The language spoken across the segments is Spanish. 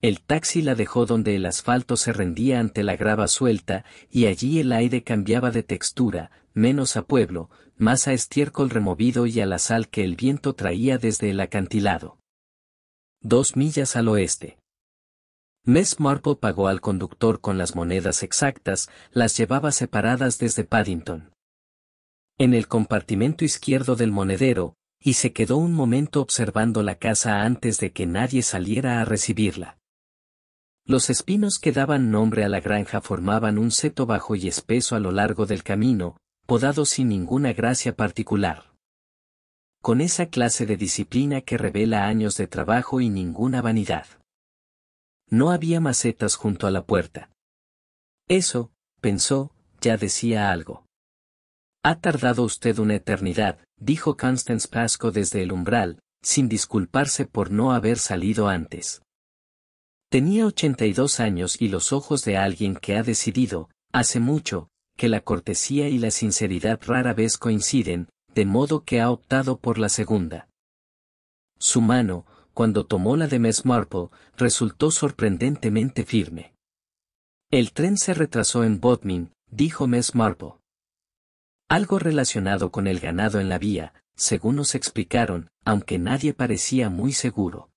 El taxi la dejó donde el asfalto se rendía ante la grava suelta, y allí el aire cambiaba de textura, menos a pueblo, más a estiércol removido y a la sal que el viento traía desde el acantilado. 2 millas al oeste. Miss Marple pagó al conductor con las monedas exactas, las llevaba separadas desde Paddington. En el compartimento izquierdo del monedero, y se quedó un momento observando la casa antes de que nadie saliera a recibirla. Los espinos que daban nombre a la granja formaban un seto bajo y espeso a lo largo del camino, podado sin ninguna gracia particular. Con esa clase de disciplina que revela años de trabajo y ninguna vanidad. No había macetas junto a la puerta. Eso, pensó, ya decía algo. Ha tardado usted una eternidad, dijo Constance Pasco desde el umbral, sin disculparse por no haber salido antes. Tenía 82 años y los ojos de alguien que ha decidido, hace mucho, que la cortesía y la sinceridad rara vez coinciden, de modo que ha optado por la segunda. Su mano, cuando tomó la de Miss Marple, resultó sorprendentemente firme. El tren se retrasó en Bodmin, dijo Miss Marple. Algo relacionado con el ganado en la vía, según nos explicaron, aunque nadie parecía muy seguro.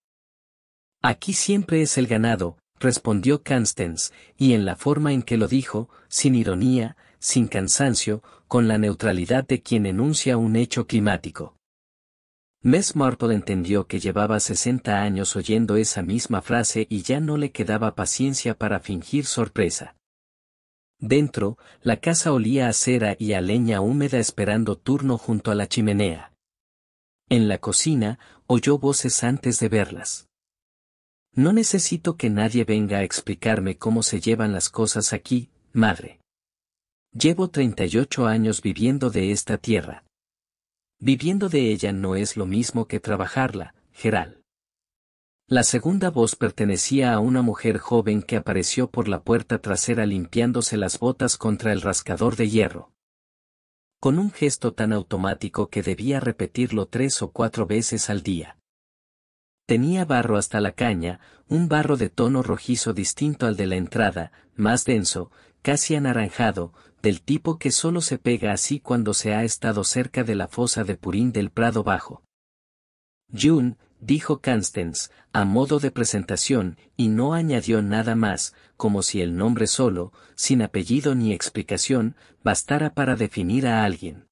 Aquí siempre es el ganado, respondió Constance, y en la forma en que lo dijo, sin ironía, sin cansancio, con la neutralidad de quien enuncia un hecho climático. Miss Marple entendió que llevaba 60 años oyendo esa misma frase y ya no le quedaba paciencia para fingir sorpresa. Dentro, la casa olía a cera y a leña húmeda esperando turno junto a la chimenea. En la cocina, oyó voces antes de verlas. No necesito que nadie venga a explicarme cómo se llevan las cosas aquí, madre. Llevo 38 años viviendo de esta tierra. Viviendo de ella no es lo mismo que trabajarla, Gerald. La segunda voz pertenecía a una mujer joven que apareció por la puerta trasera limpiándose las botas contra el rascador de hierro. Con un gesto tan automático que debía repetirlo 3 o 4 veces al día. Tenía barro hasta la caña, un barro de tono rojizo distinto al de la entrada, más denso, casi anaranjado, del tipo que solo se pega así cuando se ha estado cerca de la fosa de Purín del Prado Bajo. June, dijo Constance, a modo de presentación, y no añadió nada más, como si el nombre solo, sin apellido ni explicación, bastara para definir a alguien.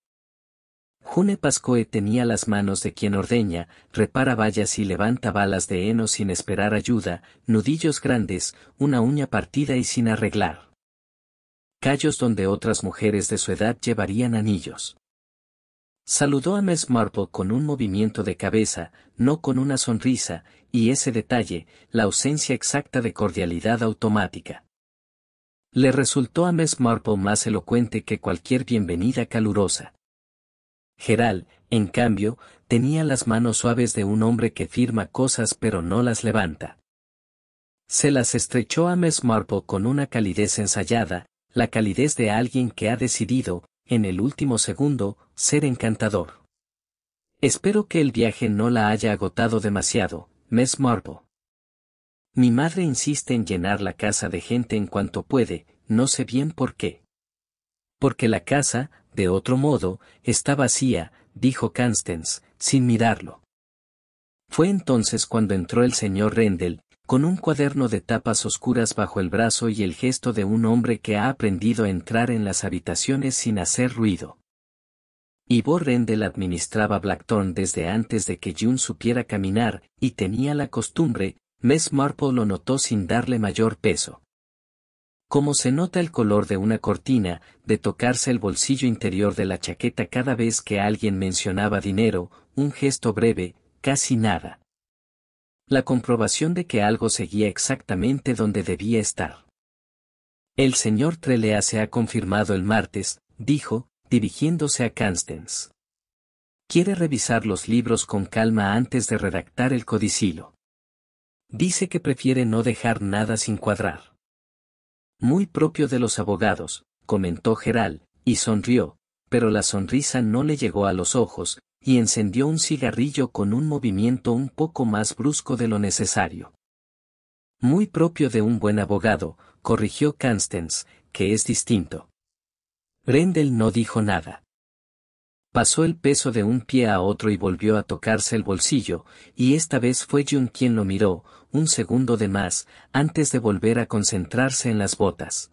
June Pascoe tenía las manos de quien ordeña, repara vallas y levanta balas de heno sin esperar ayuda, nudillos grandes, una uña partida y sin arreglar. Callos donde otras mujeres de su edad llevarían anillos. Saludó a Miss Marple con un movimiento de cabeza, no con una sonrisa, y ese detalle, la ausencia exacta de cordialidad automática. Le resultó a Miss Marple más elocuente que cualquier bienvenida calurosa. Gerald, en cambio, tenía las manos suaves de un hombre que firma cosas pero no las levanta. Se las estrechó a Miss Marple con una calidez ensayada, la calidez de alguien que ha decidido, en el último segundo, ser encantador. Espero que el viaje no la haya agotado demasiado, Miss Marple. Mi madre insiste en llenar la casa de gente en cuanto puede, no sé bien por qué. Porque la casa, de otro modo, está vacía, dijo Constance, sin mirarlo. Fue entonces cuando entró el señor Rendell, con un cuaderno de tapas oscuras bajo el brazo y el gesto de un hombre que ha aprendido a entrar en las habitaciones sin hacer ruido. Ivor Rendell administraba Blackthorn desde antes de que June supiera caminar, y tenía la costumbre, Miss Marple lo notó sin darle mayor peso. Como se nota el color de una cortina, de tocarse el bolsillo interior de la chaqueta cada vez que alguien mencionaba dinero, un gesto breve, casi nada. La comprobación de que algo seguía exactamente donde debía estar. El señor Trelea se ha confirmado el martes, dijo, dirigiéndose a Constance. Quiere revisar los libros con calma antes de redactar el codicilo. Dice que prefiere no dejar nada sin cuadrar. Muy propio de los abogados, comentó Gerald, y sonrió, pero la sonrisa no le llegó a los ojos, y encendió un cigarrillo con un movimiento un poco más brusco de lo necesario. Muy propio de un buen abogado, corrigió Constance, que es distinto. Grendel no dijo nada. Pasó el peso de un pie a otro y volvió a tocarse el bolsillo, y esta vez fue June quien lo miró, un segundo de más, antes de volver a concentrarse en las botas.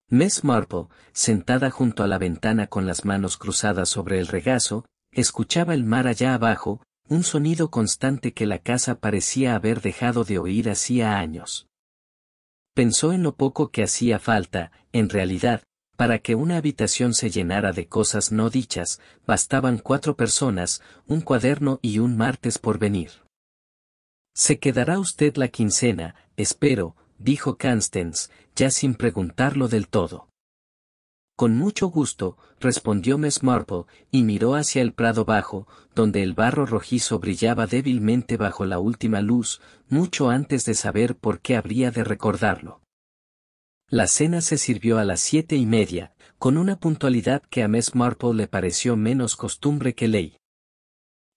Miss Marple, sentada junto a la ventana con las manos cruzadas sobre el regazo, escuchaba el mar allá abajo, un sonido constante que la casa parecía haber dejado de oír hacía años. Pensó en lo poco que hacía falta, en realidad, para que una habitación se llenara de cosas no dichas, bastaban 4 personas, un cuaderno y un martes por venir. «Se quedará usted la quincena, espero», dijo Constance, ya sin preguntarlo del todo. «Con mucho gusto», respondió Miss Marple, y miró hacia el prado bajo, donde el barro rojizo brillaba débilmente bajo la última luz, mucho antes de saber por qué habría de recordarlo. La cena se sirvió a las 7:30, con una puntualidad que a Miss Marple le pareció menos costumbre que ley.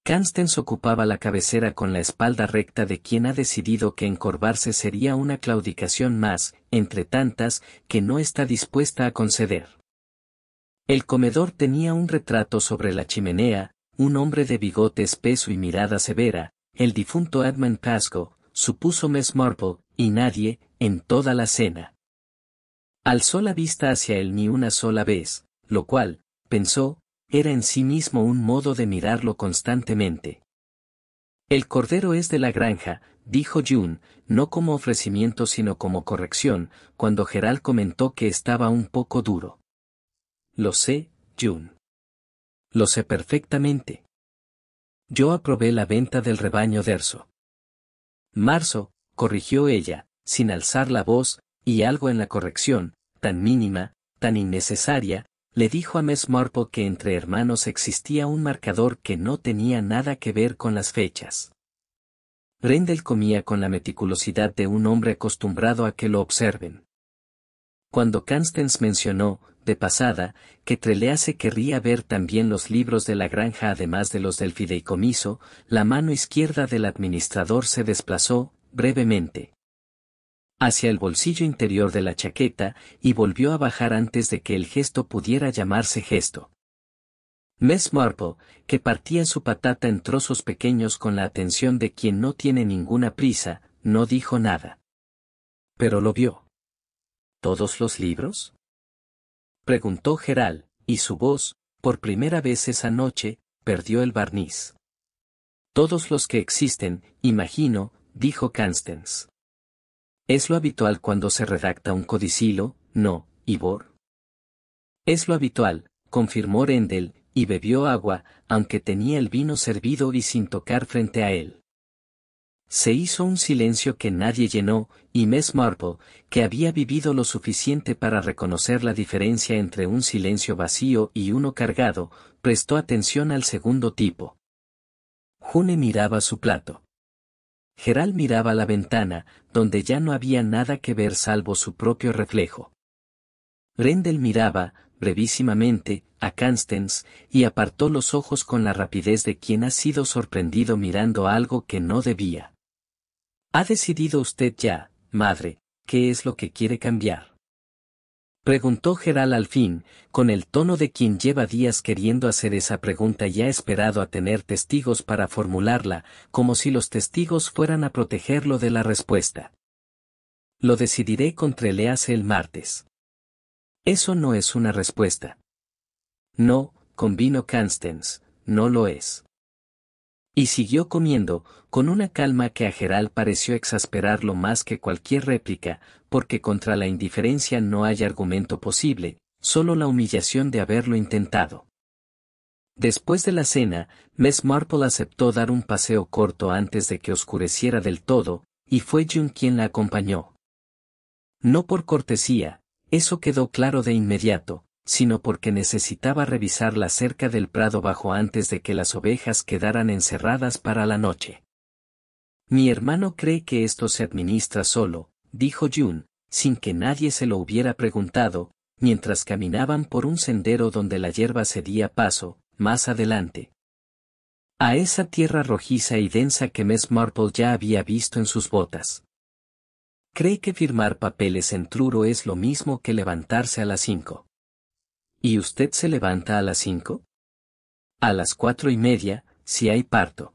Constance ocupaba la cabecera con la espalda recta de quien ha decidido que encorvarse sería una claudicación más, entre tantas, que no está dispuesta a conceder. El comedor tenía un retrato sobre la chimenea, un hombre de bigote espeso y mirada severa, el difunto Edmund Pascoe, supuso Miss Marple, y nadie, en toda la cena, alzó la vista hacia él ni una sola vez, lo cual, pensó, era en sí mismo un modo de mirarlo constantemente. «El cordero es de la granja», dijo June, no como ofrecimiento sino como corrección, cuando Gerald comentó que estaba un poco duro. «Lo sé, June. Lo sé perfectamente. Yo aprobé la venta del rebaño Derso». «Marzo», corrigió ella, sin alzar la voz, y algo en la corrección, tan mínima, tan innecesaria, le dijo a Miss Marple que entre hermanos existía un marcador que no tenía nada que ver con las fechas. Grendel comía con la meticulosidad de un hombre acostumbrado a que lo observen. Cuando Constance mencionó, de pasada, que Trelease querría ver también los libros de la granja además de los del fideicomiso, la mano izquierda del administrador se desplazó, brevemente, hacia el bolsillo interior de la chaqueta, y volvió a bajar antes de que el gesto pudiera llamarse gesto. Miss Marple, que partía su patata en trozos pequeños con la atención de quien no tiene ninguna prisa, no dijo nada. Pero lo vio. ¿Todos los libros?, preguntó Gerald, y su voz, por primera vez esa noche, perdió el barniz. «Todos los que existen, imagino», dijo Constance. «¿Es lo habitual cuando se redacta un codicilo, no, Ivor?» «Es lo habitual», confirmó Grendel, y bebió agua, aunque tenía el vino servido y sin tocar frente a él. Se hizo un silencio que nadie llenó, y Miss Marple, que había vivido lo suficiente para reconocer la diferencia entre un silencio vacío y uno cargado, prestó atención al segundo tipo. June miraba su plato. Gerald miraba la ventana, donde ya no había nada que ver salvo su propio reflejo. Grendel miraba, brevísimamente, a Constance, y apartó los ojos con la rapidez de quien ha sido sorprendido mirando algo que no debía. «¿Ha decidido usted ya, madre, qué es lo que quiere cambiar?», preguntó Gerald al fin, con el tono de quien lleva días queriendo hacer esa pregunta y ha esperado a tener testigos para formularla, como si los testigos fueran a protegerlo de la respuesta. «Lo decidiré con Trelease el martes». «Eso no es una respuesta». «No», convino Constance, «no lo es». Y siguió comiendo, con una calma que a Gerald pareció exasperarlo más que cualquier réplica, porque contra la indiferencia no hay argumento posible, solo la humillación de haberlo intentado. Después de la cena, Miss Marple aceptó dar un paseo corto antes de que oscureciera del todo, y fue June quien la acompañó. No por cortesía, eso quedó claro de inmediato, sino porque necesitaba revisar la cerca del prado bajo antes de que las ovejas quedaran encerradas para la noche. «Mi hermano cree que esto se administra solo», dijo June, sin que nadie se lo hubiera preguntado, mientras caminaban por un sendero donde la hierba cedía paso, más adelante, a esa tierra rojiza y densa que Miss Marple ya había visto en sus botas. Cree que firmar papeles en Truro es lo mismo que levantarse a las 5. ¿Y usted se levanta a las 5? A las 4:30, si hay parto.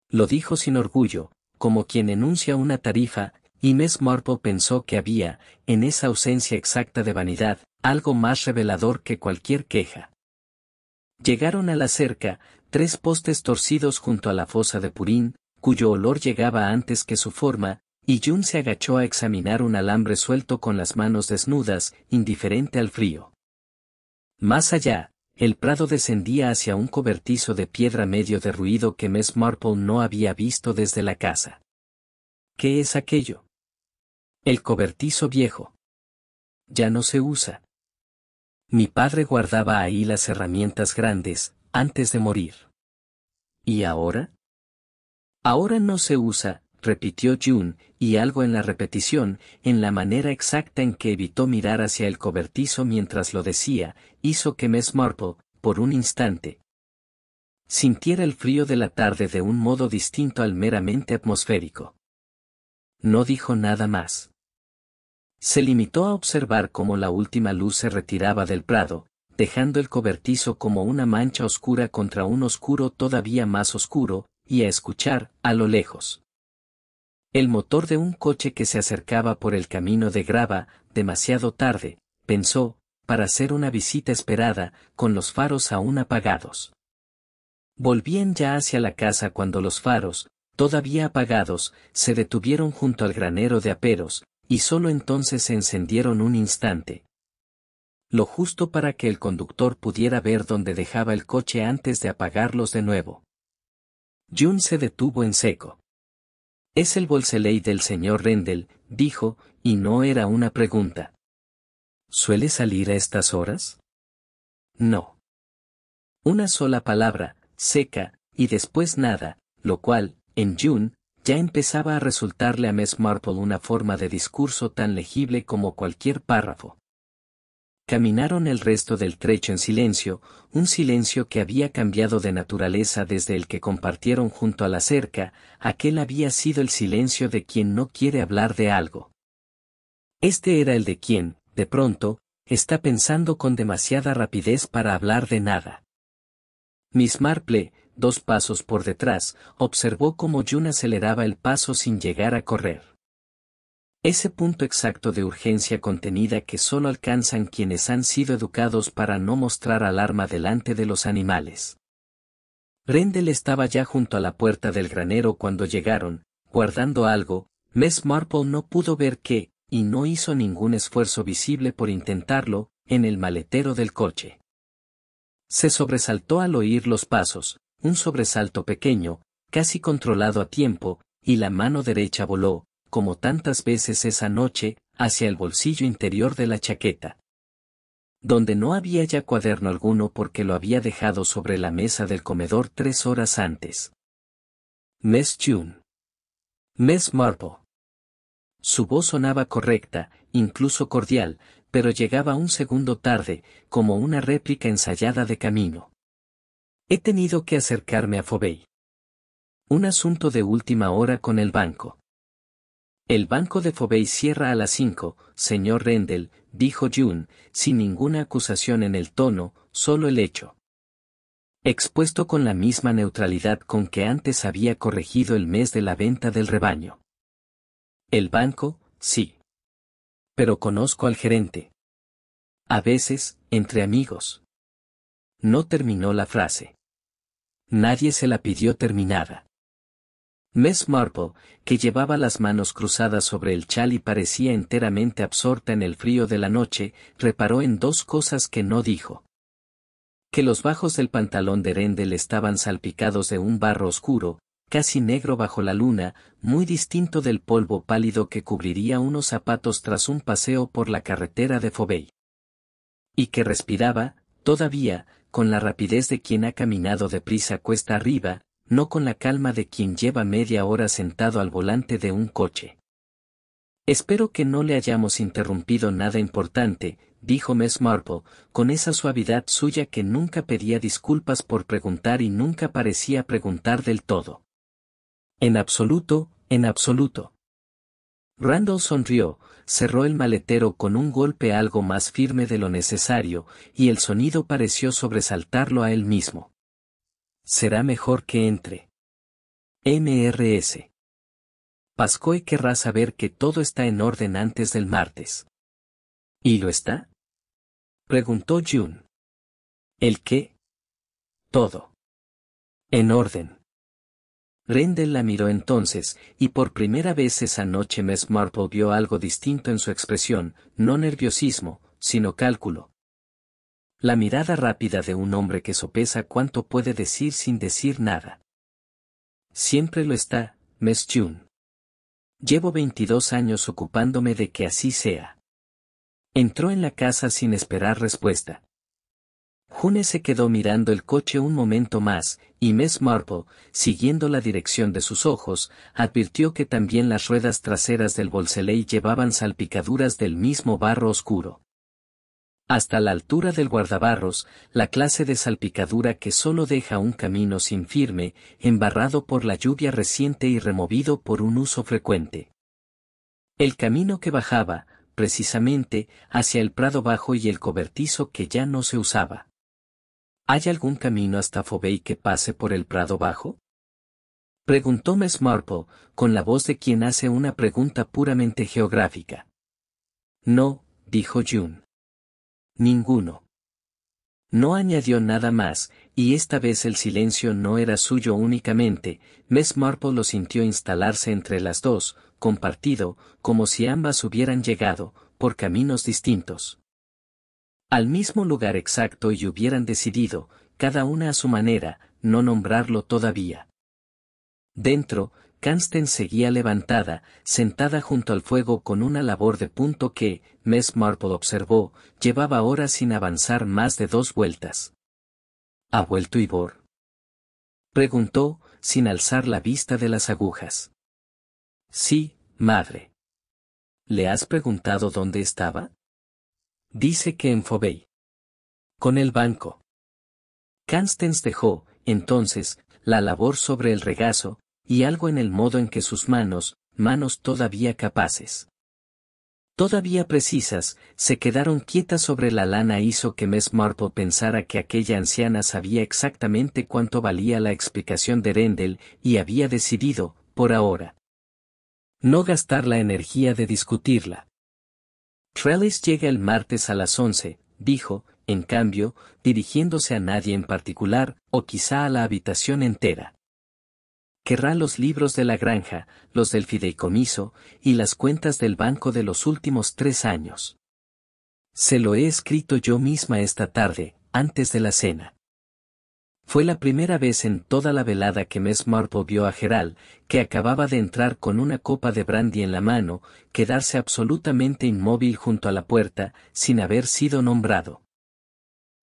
Lo dijo sin orgullo, como quien enuncia una tarifa, y Miss Marple pensó que había, en esa ausencia exacta de vanidad, algo más revelador que cualquier queja. Llegaron a la cerca, 3 postes torcidos junto a la fosa de Purín, cuyo olor llegaba antes que su forma, y June se agachó a examinar un alambre suelto con las manos desnudas, indiferente al frío. Más allá, el prado descendía hacia un cobertizo de piedra medio derruido que Miss Marple no había visto desde la casa. ¿Qué es aquello? El cobertizo viejo. Ya no se usa. Mi padre guardaba ahí las herramientas grandes, antes de morir. ¿Y ahora? Ahora no se usa, repitió June, y algo en la repetición, en la manera exacta en que evitó mirar hacia el cobertizo mientras lo decía, hizo que Miss Marple, por un instante, sintiera el frío de la tarde de un modo distinto al meramente atmosférico. No dijo nada más. Se limitó a observar cómo la última luz se retiraba del prado, dejando el cobertizo como una mancha oscura contra un oscuro todavía más oscuro, y a escuchar, a lo lejos, el motor de un coche que se acercaba por el camino de grava, demasiado tarde, pensó, para hacer una visita esperada, con los faros aún apagados. Volvían ya hacia la casa cuando los faros, todavía apagados, se detuvieron junto al granero de aperos, y solo entonces se encendieron un instante. Lo justo para que el conductor pudiera ver dónde dejaba el coche antes de apagarlos de nuevo. June se detuvo en seco. «Es el Wolseley del señor Rendell», dijo, y no era una pregunta. «¿Suele salir a estas horas?» «No». Una sola palabra, seca, y después nada, lo cual, en June, ya empezaba a resultarle a Miss Marple una forma de discurso tan legible como cualquier párrafo. Caminaron el resto del trecho en silencio, un silencio que había cambiado de naturaleza desde el que compartieron junto a la cerca, aquel había sido el silencio de quien no quiere hablar de algo. Este era el de quien, de pronto, está pensando con demasiada rapidez para hablar de nada. Miss Marple, 2 pasos por detrás, observó cómo June aceleraba el paso sin llegar a correr. Ese punto exacto de urgencia contenida que solo alcanzan quienes han sido educados para no mostrar alarma delante de los animales. Rendell estaba ya junto a la puerta del granero cuando llegaron, guardando algo. Miss Marple no pudo ver qué, y no hizo ningún esfuerzo visible por intentarlo, en el maletero del coche. Se sobresaltó al oír los pasos, un sobresalto pequeño, casi controlado a tiempo, y la mano derecha voló, como tantas veces esa noche, hacia el bolsillo interior de la chaqueta, donde no había ya cuaderno alguno porque lo había dejado sobre la mesa del comedor 3 horas antes. Miss June. Miss Marple. Su voz sonaba correcta, incluso cordial, pero llegaba un segundo tarde, como una réplica ensayada de camino. He tenido que acercarme a Fobey. Un asunto de última hora con el banco. El banco de Fobey cierra a las 5, señor Rendell, dijo June, sin ninguna acusación en el tono, solo el hecho. Expuesto con la misma neutralidad con que antes había corregido el mes de la venta del rebaño. El banco, sí. Pero conozco al gerente. A veces, entre amigos. No terminó la frase. Nadie se la pidió terminada. Miss Marple, que llevaba las manos cruzadas sobre el chal y parecía enteramente absorta en el frío de la noche, reparó en 2 cosas que no dijo. Que los bajos del pantalón de Rendell estaban salpicados de un barro oscuro, casi negro bajo la luna, muy distinto del polvo pálido que cubriría unos zapatos tras un paseo por la carretera de Fobey. Y que respiraba, todavía, con la rapidez de quien ha caminado deprisa cuesta arriba, no con la calma de quien lleva media hora sentado al volante de un coche. Espero que no le hayamos interrumpido nada importante, dijo Miss Marple, con esa suavidad suya que nunca pedía disculpas por preguntar y nunca parecía preguntar del todo. En absoluto, en absoluto. Randall sonrió, cerró el maletero con un golpe algo más firme de lo necesario, y el sonido pareció sobresaltarlo a él mismo. Será mejor que entre. Mrs. Pascoe querrá saber que todo está en orden antes del martes. ¿Y lo está? Preguntó June. ¿El qué? Todo. En orden. Rendell la miró entonces, y por primera vez esa noche Miss Marple vio algo distinto en su expresión, no nerviosismo, sino cálculo. La mirada rápida de un hombre que sopesa cuánto puede decir sin decir nada. Siempre lo está, Miss June. Llevo 22 años ocupándome de que así sea. Entró en la casa sin esperar respuesta. June se quedó mirando el coche un momento más, y Miss Marple, siguiendo la dirección de sus ojos, advirtió que también las ruedas traseras del Wolseley llevaban salpicaduras del mismo barro oscuro. Hasta la altura del guardabarros, la clase de salpicadura que solo deja un camino sin firme, embarrado por la lluvia reciente y removido por un uso frecuente. El camino que bajaba, precisamente, hacia el prado bajo y el cobertizo que ya no se usaba. ¿Hay algún camino hasta Fobey que pase por el prado bajo? Preguntó Miss Marple, con la voz de quien hace una pregunta puramente geográfica. No, dijo June. Ninguno. No añadió nada más, y esta vez el silencio no era suyo únicamente. Miss Marple lo sintió instalarse entre las dos, compartido, como si ambas hubieran llegado, por caminos distintos, al mismo lugar exacto y hubieran decidido, cada una a su manera, no nombrarlo todavía. Dentro, Constance seguía levantada, sentada junto al fuego con una labor de punto que, Miss Marple observó, llevaba horas sin avanzar más de 2 vueltas. ¿Ha vuelto Ivor? Preguntó, sin alzar la vista de las agujas. Sí, madre. ¿Le has preguntado dónde estaba? Dice que en Fobey. Con el banco. Constance dejó, entonces, la labor sobre el regazo, y algo en el modo en que sus manos todavía capaces, todavía precisas, se quedaron quietas sobre la lana hizo que Miss Marple pensara que aquella anciana sabía exactamente cuánto valía la explicación de Rendell y había decidido, por ahora, no gastar la energía de discutirla. Trellis llega el martes a las 11, dijo, en cambio, dirigiéndose a nadie en particular, o quizá a la habitación entera. Querrá los libros de la granja, los del fideicomiso, y las cuentas del banco de los últimos 3 años. Se lo he escrito yo misma esta tarde, antes de la cena. Fue la primera vez en toda la velada que Miss Marple vio a Gerald, que acababa de entrar con una copa de brandy en la mano, quedarse absolutamente inmóvil junto a la puerta, sin haber sido nombrado.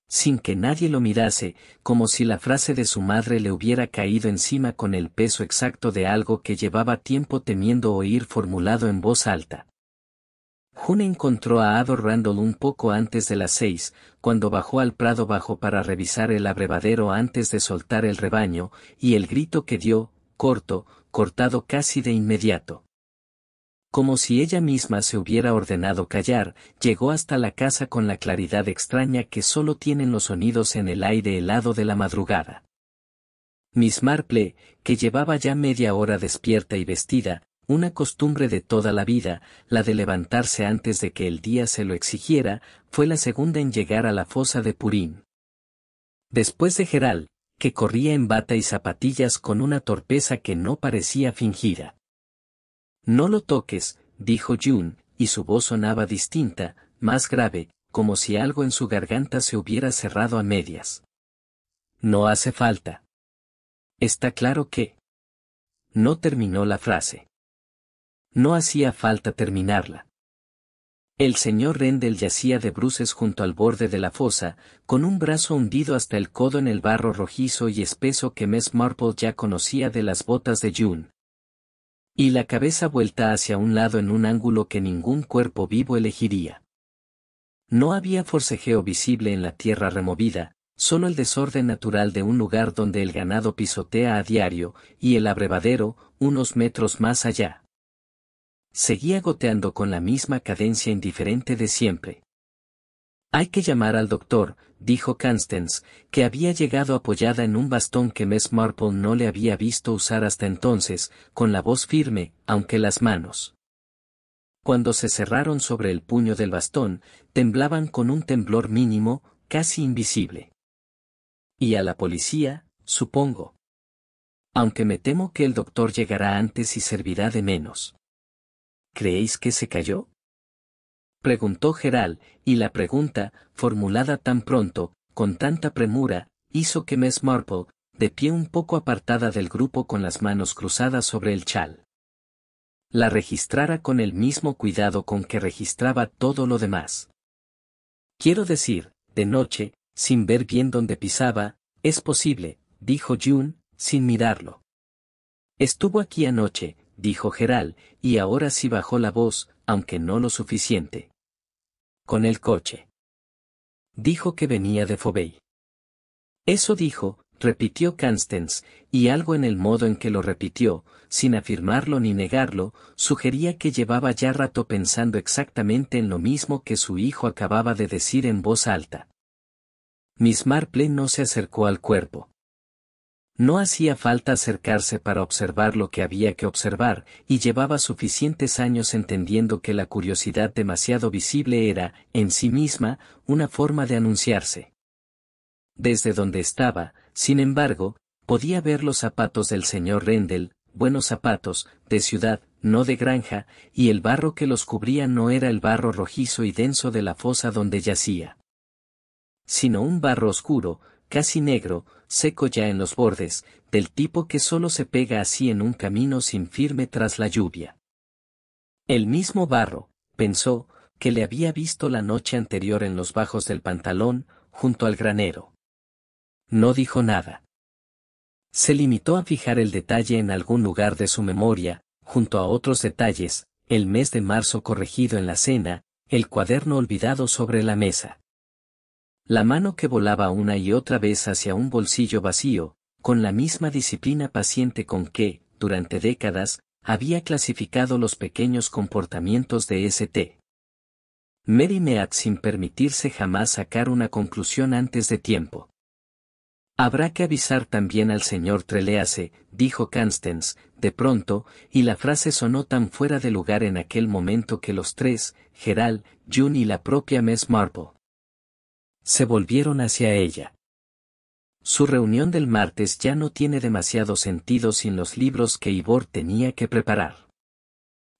Sin que nadie lo mirase, como si la frase de su madre le hubiera caído encima con el peso exacto de algo que llevaba tiempo temiendo oír formulado en voz alta. June encontró a Ivor Randall un poco antes de las 6, cuando bajó al prado bajo para revisar el abrevadero antes de soltar el rebaño, y el grito que dio, cortado casi de inmediato. Como si ella misma se hubiera ordenado callar, llegó hasta la casa con la claridad extraña que solo tienen los sonidos en el aire helado de la madrugada. Miss Marple, que llevaba ya media hora despierta y vestida, una costumbre de toda la vida, la de levantarse antes de que el día se lo exigiera, fue la segunda en llegar a la fosa de Purín. Después de Gerald, que corría en bata y zapatillas con una torpeza que no parecía fingida. No lo toques, dijo June, y su voz sonaba distinta, más grave, como si algo en su garganta se hubiera cerrado a medias. No hace falta. Está claro que... No terminó la frase. No hacía falta terminarla. El señor Rendell yacía de bruces junto al borde de la fosa, con un brazo hundido hasta el codo en el barro rojizo y espeso que Miss Marple ya conocía de las botas de June. Y la cabeza vuelta hacia un lado en un ángulo que ningún cuerpo vivo elegiría. No había forcejeo visible en la tierra removida, solo el desorden natural de un lugar donde el ganado pisotea a diario, y el abrevadero, unos metros más allá. Seguía goteando con la misma cadencia indiferente de siempre. Hay que llamar al doctor, dijo Constance, que había llegado apoyada en un bastón que Miss Marple no le había visto usar hasta entonces, con la voz firme, aunque las manos, cuando se cerraron sobre el puño del bastón, temblaban con un temblor mínimo, casi invisible. Y a la policía, supongo. Aunque me temo que el doctor llegará antes y servirá de menos. ¿Creéis que se cayó?, preguntó Gerald, y la pregunta, formulada tan pronto, con tanta premura, hizo que Miss Marple, de pie un poco apartada del grupo con las manos cruzadas sobre el chal, la registrara con el mismo cuidado con que registraba todo lo demás. Quiero decir, de noche, sin ver bien dónde pisaba, es posible, dijo June, sin mirarlo. Estuvo aquí anoche, dijo Gerald, y ahora sí bajó la voz, aunque no lo suficiente. Con el coche. Dijo que venía de Fobey. Eso dijo, repitió Constance, y algo en el modo en que lo repitió, sin afirmarlo ni negarlo, sugería que llevaba ya rato pensando exactamente en lo mismo que su hijo acababa de decir en voz alta. Miss Marple no se acercó al cuerpo. No hacía falta acercarse para observar lo que había que observar, y llevaba suficientes años entendiendo que la curiosidad demasiado visible era, en sí misma, una forma de anunciarse. Desde donde estaba, sin embargo, podía ver los zapatos del señor Rendell, buenos zapatos, de ciudad, no de granja, y el barro que los cubría no era el barro rojizo y denso de la fosa donde yacía, sino un barro oscuro, casi negro, seco ya en los bordes, del tipo que solo se pega así en un camino sin firme tras la lluvia. El mismo barro, pensó, que le había visto la noche anterior en los bajos del pantalón, junto al granero. No dijo nada. Se limitó a fijar el detalle en algún lugar de su memoria, junto a otros detalles, el mes de marzo corregido en la cena, el cuaderno olvidado sobre la mesa. La mano que volaba una y otra vez hacia un bolsillo vacío, con la misma disciplina paciente con que, durante décadas, había clasificado los pequeños comportamientos de St. Mary Mead sin permitirse jamás sacar una conclusión antes de tiempo. Habrá que avisar también al señor Trelease, dijo Constance, de pronto, y la frase sonó tan fuera de lugar en aquel momento que los tres, Gerald, June y la propia Miss Marple, se volvieron hacia ella. Su reunión del martes ya no tiene demasiado sentido sin los libros que Ivor tenía que preparar.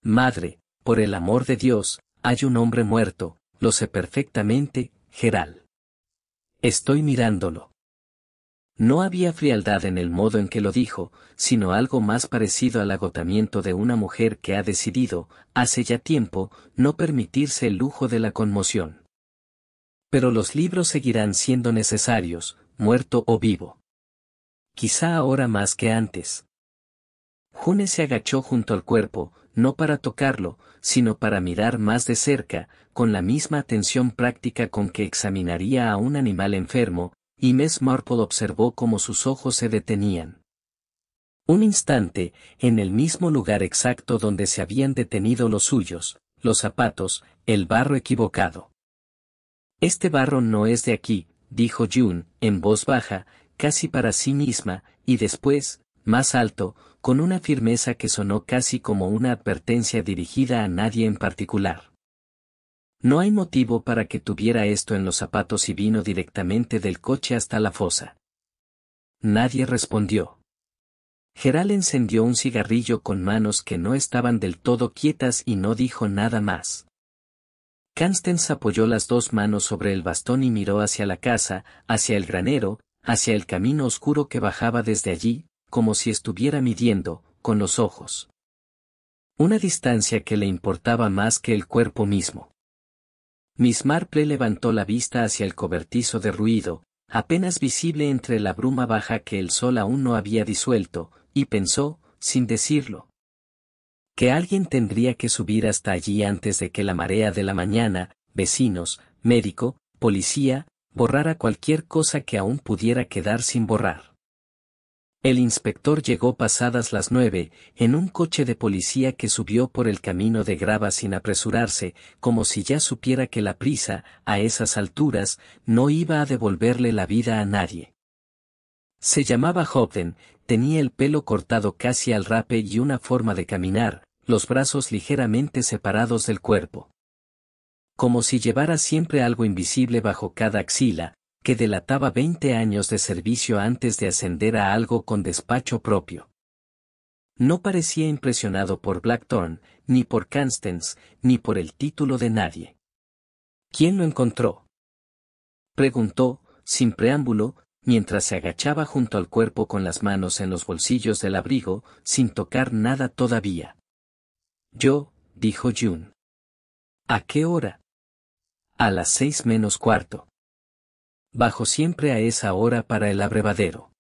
Madre, por el amor de Dios, hay un hombre muerto, lo sé perfectamente, Gerald. Estoy mirándolo. No había frialdad en el modo en que lo dijo, sino algo más parecido al agotamiento de una mujer que ha decidido, hace ya tiempo, no permitirse el lujo de la conmoción. Pero los libros seguirán siendo necesarios, muerto o vivo. Quizá ahora más que antes. June se agachó junto al cuerpo, no para tocarlo, sino para mirar más de cerca, con la misma atención práctica con que examinaría a un animal enfermo, y Miss Marple observó cómo sus ojos se detenían. Un instante, en el mismo lugar exacto donde se habían detenido los suyos, los zapatos, el barro equivocado. Este barro no es de aquí, dijo June, en voz baja, casi para sí misma, y después, más alto, con una firmeza que sonó casi como una advertencia dirigida a nadie en particular. No hay motivo para que tuviera esto en los zapatos y vino directamente del coche hasta la fosa. Nadie respondió. Gerald encendió un cigarrillo con manos que no estaban del todo quietas y no dijo nada más. Constance apoyó las dos manos sobre el bastón y miró hacia la casa, hacia el granero, hacia el camino oscuro que bajaba desde allí, como si estuviera midiendo, con los ojos, una distancia que le importaba más que el cuerpo mismo. Miss Marple levantó la vista hacia el cobertizo de ruido, apenas visible entre la bruma baja que el sol aún no había disuelto, y pensó, sin decirlo, que alguien tendría que subir hasta allí antes de que la marea de la mañana, vecinos, médico, policía, borrara cualquier cosa que aún pudiera quedar sin borrar. El inspector llegó pasadas las 9, en un coche de policía que subió por el camino de grava sin apresurarse, como si ya supiera que la prisa, a esas alturas, no iba a devolverle la vida a nadie. Se llamaba Hobden, tenía el pelo cortado casi al rape y una forma de caminar, los brazos ligeramente separados del cuerpo. Como si llevara siempre algo invisible bajo cada axila, que delataba 20 años de servicio antes de ascender a algo con despacho propio. No parecía impresionado por Blackthorne, ni por Constance, ni por el título de nadie. ¿Quién lo encontró?, preguntó, sin preámbulo, mientras se agachaba junto al cuerpo con las manos en los bolsillos del abrigo, sin tocar nada todavía. Yo, dijo June. ¿A qué hora? A las 6 menos cuarto. Bajo siempre a esa hora para el abrevadero.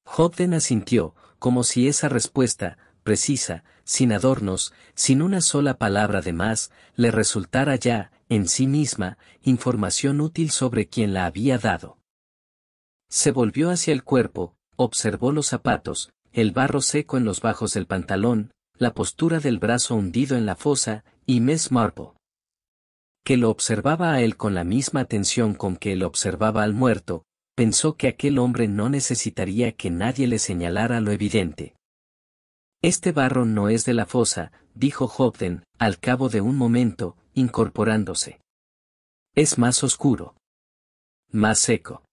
Hobden asintió, como si esa respuesta, precisa, sin adornos, sin una sola palabra de más, le resultara ya, en sí misma, información útil sobre quien la había dado. Se volvió hacia el cuerpo, observó los zapatos, el barro seco en los bajos del pantalón, la postura del brazo hundido en la fosa, y Miss Marple, que lo observaba a él con la misma atención con que él observaba al muerto, pensó que aquel hombre no necesitaría que nadie le señalara lo evidente. Este barro no es de la fosa, dijo Hobden, al cabo de un momento, incorporándose. Es más oscuro. Más seco.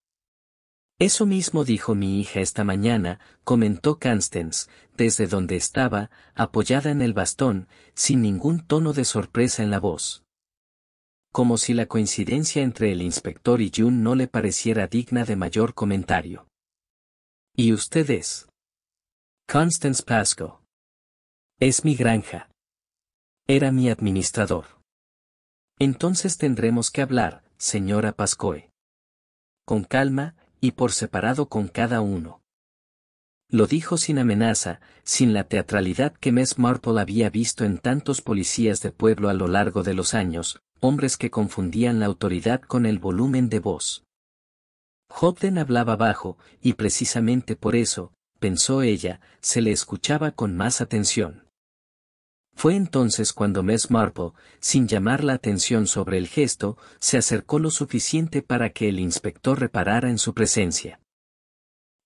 Eso mismo dijo mi hija esta mañana, comentó Constance, desde donde estaba, apoyada en el bastón, sin ningún tono de sorpresa en la voz. Como si la coincidencia entre el inspector y June no le pareciera digna de mayor comentario. ¿Y usted es? Constance Pascoe. Es mi granja. Era mi administrador. Entonces tendremos que hablar, señora Pascoe. Con calma, y por separado con cada uno. Lo dijo sin amenaza, sin la teatralidad que Miss Marple había visto en tantos policías de pueblo a lo largo de los años, hombres que confundían la autoridad con el volumen de voz. Hobden hablaba bajo, y precisamente por eso, pensó ella, se le escuchaba con más atención. Fue entonces cuando Miss Marple, sin llamar la atención sobre el gesto, se acercó lo suficiente para que el inspector reparara en su presencia.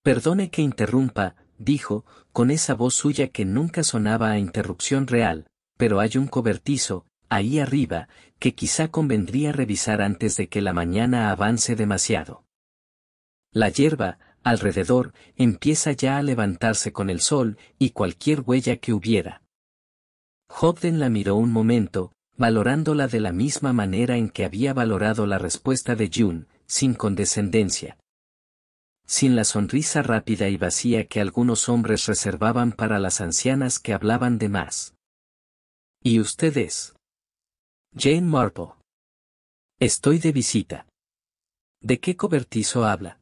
Perdone que interrumpa, dijo, con esa voz suya que nunca sonaba a interrupción real, pero hay un cobertizo, ahí arriba, que quizá convendría revisar antes de que la mañana avance demasiado. La hierba, alrededor, empieza ya a levantarse con el sol, y cualquier huella que hubiera. Hobden la miró un momento, valorándola de la misma manera en que había valorado la respuesta de June, sin condescendencia. Sin la sonrisa rápida y vacía que algunos hombres reservaban para las ancianas que hablaban de más. ¿Y usted es? Jane Marple. Estoy de visita. ¿De qué cobertizo habla?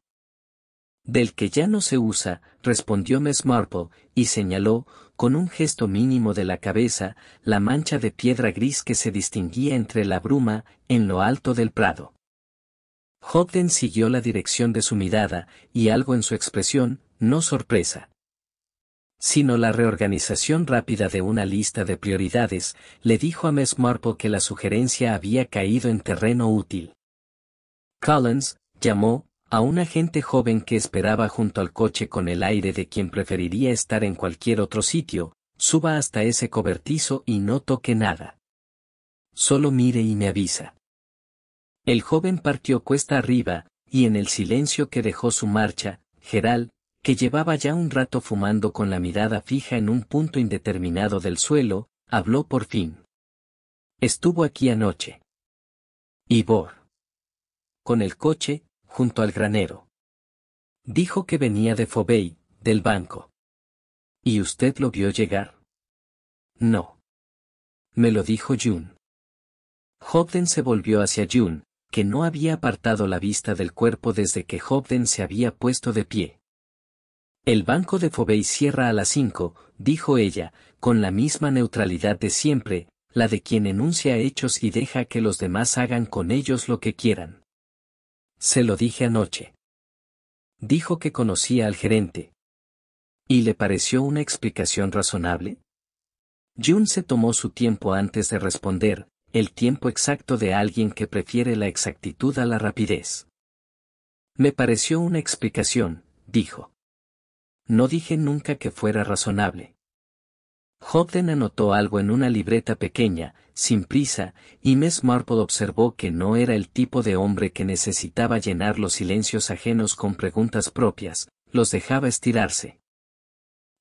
Del que ya no se usa, respondió Miss Marple, y señaló, con un gesto mínimo de la cabeza, la mancha de piedra gris que se distinguía entre la bruma, en lo alto del prado. Hobden siguió la dirección de su mirada, y algo en su expresión, no sorpresa, sino la reorganización rápida de una lista de prioridades, le dijo a Miss Marple que la sugerencia había caído en terreno útil. Collins, llamó, a un agente joven que esperaba junto al coche con el aire de quien preferiría estar en cualquier otro sitio, suba hasta ese cobertizo y no toque nada. Solo mire y me avisa. El joven partió cuesta arriba, y en el silencio que dejó su marcha, Gerald, que llevaba ya un rato fumando con la mirada fija en un punto indeterminado del suelo, habló por fin. Estuvo aquí anoche. Ivor. Con el coche, junto al granero. Dijo que venía de Fobey, del banco. ¿Y usted lo vio llegar? No. Me lo dijo June. Hobden se volvió hacia June, que no había apartado la vista del cuerpo desde que Hobden se había puesto de pie. El banco de Fobey cierra a las 5, dijo ella, con la misma neutralidad de siempre, la de quien enuncia hechos y deja que los demás hagan con ellos lo que quieran. Se lo dije anoche. Dijo que conocía al gerente. ¿Y le pareció una explicación razonable? June se tomó su tiempo antes de responder, el tiempo exacto de alguien que prefiere la exactitud a la rapidez. Me pareció una explicación, dijo. No dije nunca que fuera razonable. Hobden anotó algo en una libreta pequeña, sin prisa, y Miss Marple observó que no era el tipo de hombre que necesitaba llenar los silencios ajenos con preguntas propias, los dejaba estirarse.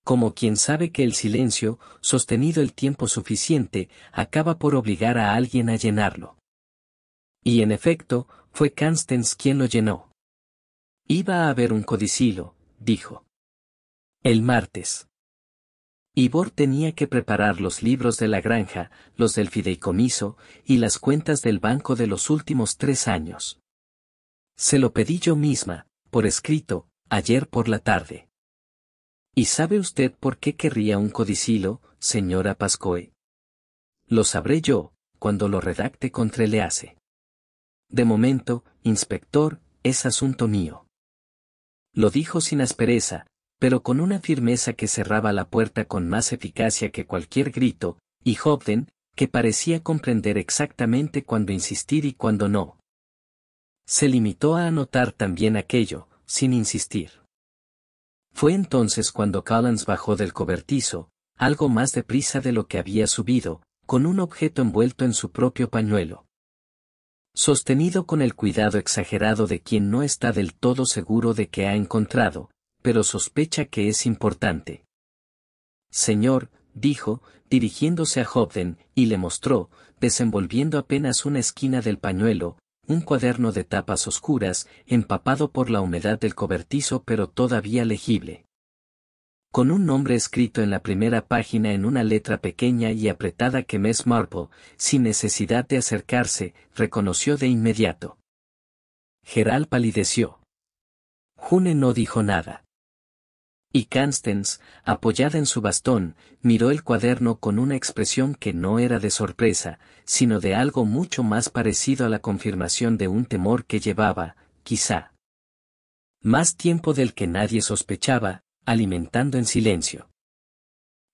Como quien sabe que el silencio, sostenido el tiempo suficiente, acaba por obligar a alguien a llenarlo. Y en efecto, fue Constance quien lo llenó. Iba a haber un codicilo, dijo. El martes. Ivor tenía que preparar los libros de la granja, los del fideicomiso, y las cuentas del banco de los últimos 3 años. Se lo pedí yo misma, por escrito, ayer por la tarde. ¿Y sabe usted por qué querría un codicilo, señora Pascoe? Lo sabré yo, cuando lo redacte con Trelease. De momento, inspector, es asunto mío. Lo dijo sin aspereza, pero con una firmeza que cerraba la puerta con más eficacia que cualquier grito, y Hobden, que parecía comprender exactamente cuándo insistir y cuándo no. Se limitó a anotar también aquello, sin insistir. Fue entonces cuando Collins bajó del cobertizo, algo más deprisa de lo que había subido, con un objeto envuelto en su propio pañuelo. Sostenido con el cuidado exagerado de quien no está del todo seguro de que ha encontrado, pero sospecha que es importante. Señor, dijo, dirigiéndose a Hobden, y le mostró, desenvolviendo apenas una esquina del pañuelo, un cuaderno de tapas oscuras, empapado por la humedad del cobertizo pero todavía legible. Con un nombre escrito en la primera página en una letra pequeña y apretada que Miss Marple, sin necesidad de acercarse, reconoció de inmediato. Gerald palideció. June no dijo nada. Y Constance, apoyada en su bastón, miró el cuaderno con una expresión que no era de sorpresa, sino de algo mucho más parecido a la confirmación de un temor que llevaba, quizá, más tiempo del que nadie sospechaba, alimentando en silencio.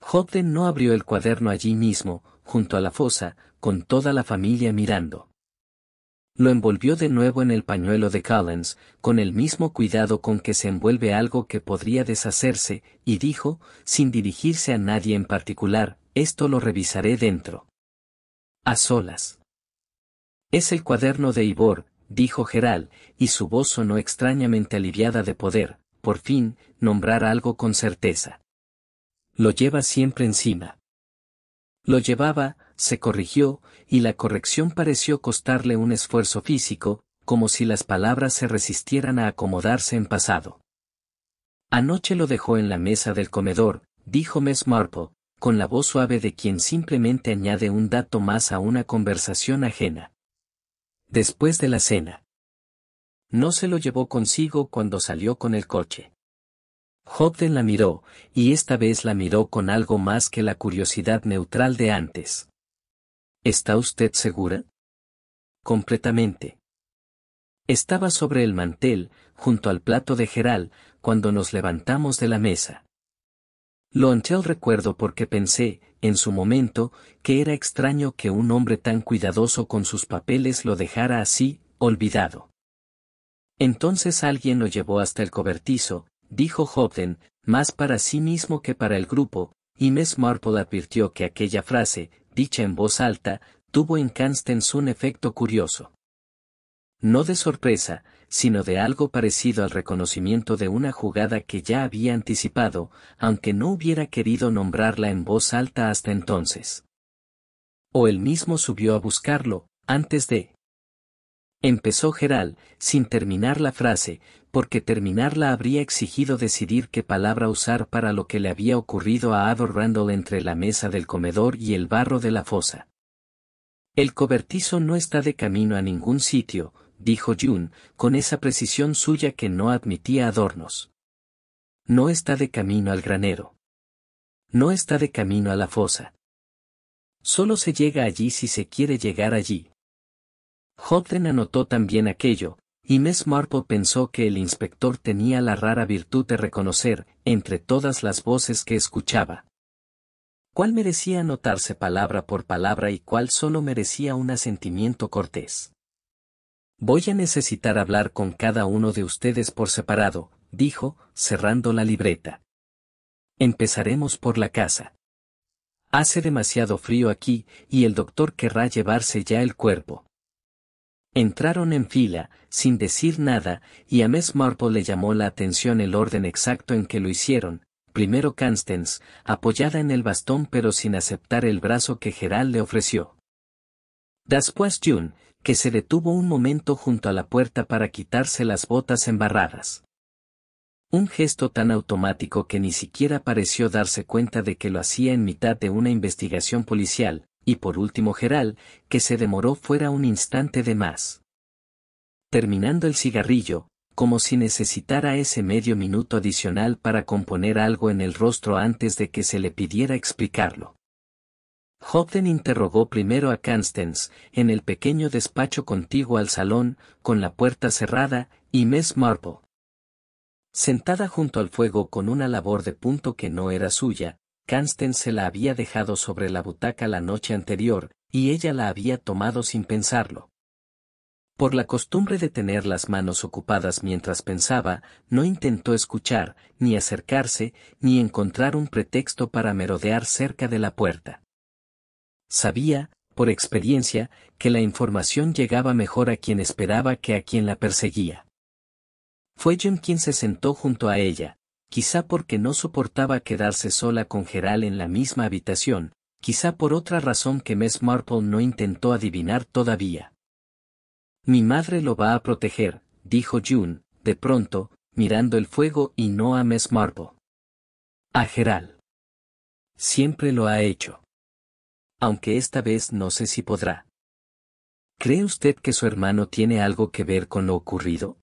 Hobden no abrió el cuaderno allí mismo, junto a la fosa, con toda la familia mirando. Lo envolvió de nuevo en el pañuelo de Collins, con el mismo cuidado con que se envuelve algo que podría deshacerse, y dijo, sin dirigirse a nadie en particular, esto lo revisaré dentro. A solas. Es el cuaderno de Ivor, dijo Gerald, y su voz sonó extrañamente aliviada de poder, por fin, nombrar algo con certeza. Lo lleva siempre encima. Lo llevaba, se corrigió, y la corrección pareció costarle un esfuerzo físico, como si las palabras se resistieran a acomodarse en pasado. Anoche lo dejó en la mesa del comedor, dijo Miss Marple, con la voz suave de quien simplemente añade un dato más a una conversación ajena. Después de la cena. No se lo llevó consigo cuando salió con el coche. Hobden la miró, y esta vez la miró con algo más que la curiosidad neutral de antes. ¿Está usted segura? Completamente. Estaba sobre el mantel, junto al plato de Gerald, cuando nos levantamos de la mesa. Lo ante el recuerdo porque pensé, en su momento, que era extraño que un hombre tan cuidadoso con sus papeles lo dejara así, olvidado. Entonces alguien lo llevó hasta el cobertizo, dijo Hobden, más para sí mismo que para el grupo, y Miss Marple advirtió que aquella frase, dicha en voz alta, tuvo en Constance un efecto curioso. No de sorpresa, sino de algo parecido al reconocimiento de una jugada que ya había anticipado, aunque no hubiera querido nombrarla en voz alta hasta entonces. O él mismo subió a buscarlo, antes de... Empezó Gerald, sin terminar la frase, porque terminarla habría exigido decidir qué palabra usar para lo que le había ocurrido a Ivor Randall entre la mesa del comedor y el barro de la fosa. El cobertizo no está de camino a ningún sitio, dijo June, con esa precisión suya que no admitía adornos. No está de camino al granero. No está de camino a la fosa. Solo se llega allí si se quiere llegar allí. Hobden anotó también aquello, Y Miss Marple pensó que el inspector tenía la rara virtud de reconocer, entre todas las voces que escuchaba, cuál merecía anotarse palabra por palabra y cuál solo merecía un asentimiento cortés. Voy a necesitar hablar con cada uno de ustedes por separado, dijo, cerrando la libreta. Empezaremos por la casa. Hace demasiado frío aquí, y el doctor querrá llevarse ya el cuerpo. Entraron en fila, sin decir nada, y a Miss Marple le llamó la atención el orden exacto en que lo hicieron. Primero Constance, apoyada en el bastón pero sin aceptar el brazo que Gerald le ofreció. Después June, que se detuvo un momento junto a la puerta para quitarse las botas embarradas. Un gesto tan automático que ni siquiera pareció darse cuenta de que lo hacía en mitad de una investigación policial, y por último Gerald, que se demoró fuera un instante de más. Terminando el cigarrillo, como si necesitara ese medio minuto adicional para componer algo en el rostro antes de que se le pidiera explicarlo. Hobden interrogó primero a Constance, en el pequeño despacho contiguo al salón, con la puerta cerrada, y Miss Marple, sentada junto al fuego con una labor de punto que no era suya. Constance se la había dejado sobre la butaca la noche anterior, y ella la había tomado sin pensarlo. Por la costumbre de tener las manos ocupadas mientras pensaba, no intentó escuchar, ni acercarse, ni encontrar un pretexto para merodear cerca de la puerta. Sabía, por experiencia, que la información llegaba mejor a quien esperaba que a quien la perseguía. Fue Jim quien se sentó junto a ella, quizá porque no soportaba quedarse sola con Gerald en la misma habitación, quizá por otra razón que Miss Marple no intentó adivinar todavía. Mi madre lo va a proteger, dijo June, de pronto, mirando el fuego y no a Miss Marple. A Gerald. Siempre lo ha hecho. Aunque esta vez no sé si podrá. ¿Cree usted que su hermano tiene algo que ver con lo ocurrido?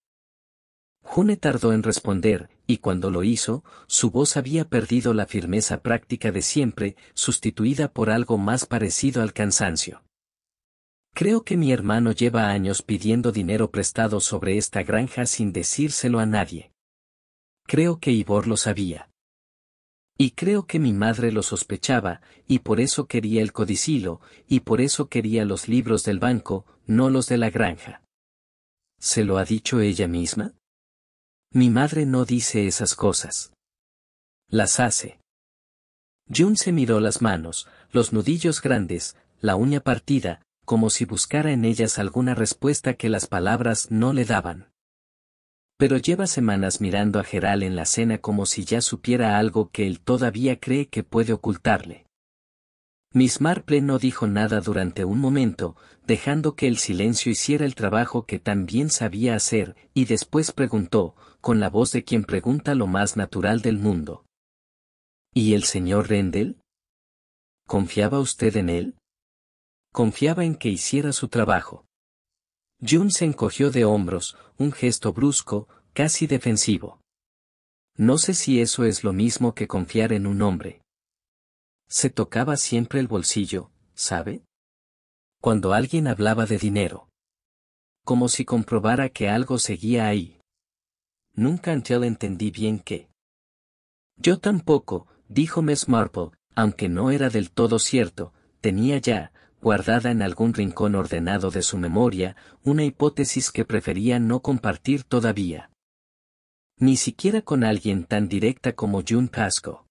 June tardó en responder, y cuando lo hizo, su voz había perdido la firmeza práctica de siempre, sustituida por algo más parecido al cansancio. Creo que mi hermano lleva años pidiendo dinero prestado sobre esta granja sin decírselo a nadie. Creo que Ivor lo sabía. Y creo que mi madre lo sospechaba, y por eso quería el codicilo, y por eso quería los libros del banco, no los de la granja. ¿Se lo ha dicho ella misma? Mi madre no dice esas cosas. Las hace. June se miró las manos, los nudillos grandes, la uña partida, como si buscara en ellas alguna respuesta que las palabras no le daban. Pero lleva semanas mirando a Gerald en la cena como si ya supiera algo que él todavía cree que puede ocultarle. Miss Marple no dijo nada durante un momento, dejando que el silencio hiciera el trabajo que tan bien sabía hacer, y después preguntó, con la voz de quien pregunta lo más natural del mundo. ¿Y el señor Rendell? ¿Confiaba usted en él? Confiaba en que hiciera su trabajo. June se encogió de hombros, un gesto brusco, casi defensivo. No sé si eso es lo mismo que confiar en un hombre. Se tocaba siempre el bolsillo, ¿sabe? Cuando alguien hablaba de dinero. Como si comprobara que algo seguía ahí. Nunca antes entendí bien qué. Yo tampoco, dijo Miss Marple, aunque no era del todo cierto, tenía ya, guardada en algún rincón ordenado de su memoria, una hipótesis que prefería no compartir todavía. Ni siquiera con alguien tan directa como June Pasco.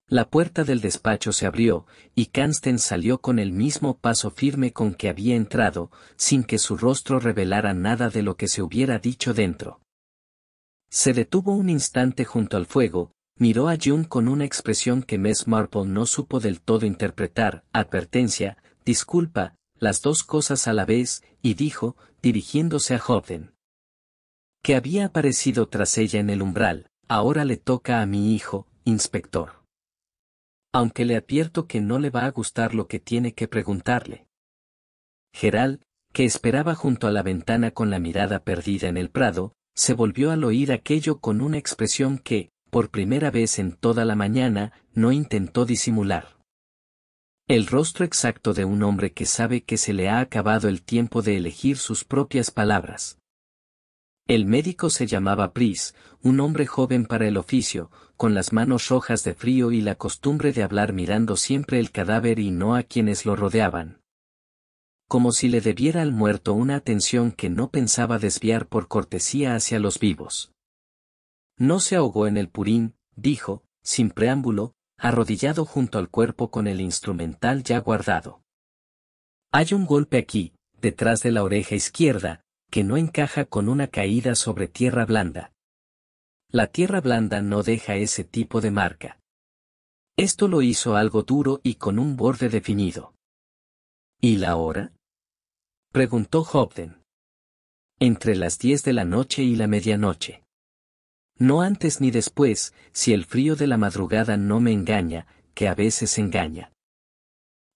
La puerta del despacho se abrió, y Constance salió con el mismo paso firme con que había entrado, sin que su rostro revelara nada de lo que se hubiera dicho dentro. Se detuvo un instante junto al fuego, miró a June con una expresión que Miss Marple no supo del todo interpretar, advertencia, disculpa, las dos cosas a la vez, y dijo, dirigiéndose a Hobden, que había aparecido tras ella en el umbral, ahora le toca a mi hijo, inspector. Aunque le advierto que no le va a gustar lo que tiene que preguntarle. Gerald, que esperaba junto a la ventana con la mirada perdida en el prado, se volvió al oír aquello con una expresión que, por primera vez en toda la mañana, no intentó disimular. El rostro exacto de un hombre que sabe que se le ha acabado el tiempo de elegir sus propias palabras. El médico se llamaba Pris, un hombre joven para el oficio, con las manos rojas de frío y la costumbre de hablar mirando siempre el cadáver y no a quienes lo rodeaban. Como si le debiera al muerto una atención que no pensaba desviar por cortesía hacia los vivos. No se ahogó en el purín, dijo, sin preámbulo, arrodillado junto al cuerpo con el instrumental ya guardado. Hay un golpe aquí, detrás de la oreja izquierda, que no encaja con una caída sobre tierra blanda. La tierra blanda no deja ese tipo de marca. Esto lo hizo algo duro y con un borde definido. ¿Y la hora?, preguntó Hobden. Entre las 10 de la noche y la medianoche. No antes ni después, si el frío de la madrugada no me engaña, que a veces engaña.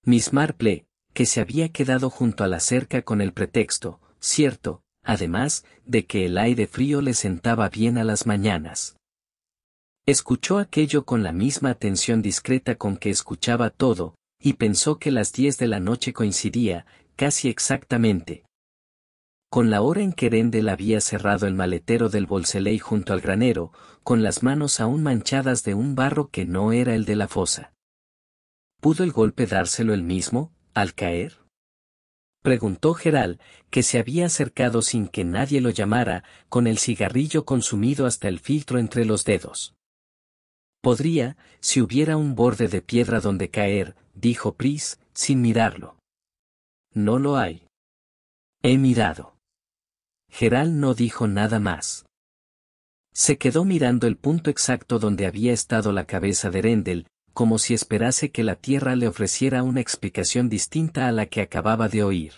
Miss Marple, que se había quedado junto a la cerca con el pretexto, cierto, además, de que el aire frío le sentaba bien a las mañanas. Escuchó aquello con la misma atención discreta con que escuchaba todo, y pensó que las 10 de la noche coincidía, casi exactamente, con la hora en que Rendell había cerrado el maletero del Wolseley junto al granero, con las manos aún manchadas de un barro que no era el de la fosa. ¿Pudo el golpe dárselo él mismo, al caer?, preguntó Gerald, que se había acercado sin que nadie lo llamara, con el cigarrillo consumido hasta el filtro entre los dedos. Podría, si hubiera un borde de piedra donde caer, dijo Pris, sin mirarlo. No lo hay. He mirado. Gerald no dijo nada más. Se quedó mirando el punto exacto donde había estado la cabeza de Rendell, como si esperase que la tierra le ofreciera una explicación distinta a la que acababa de oír.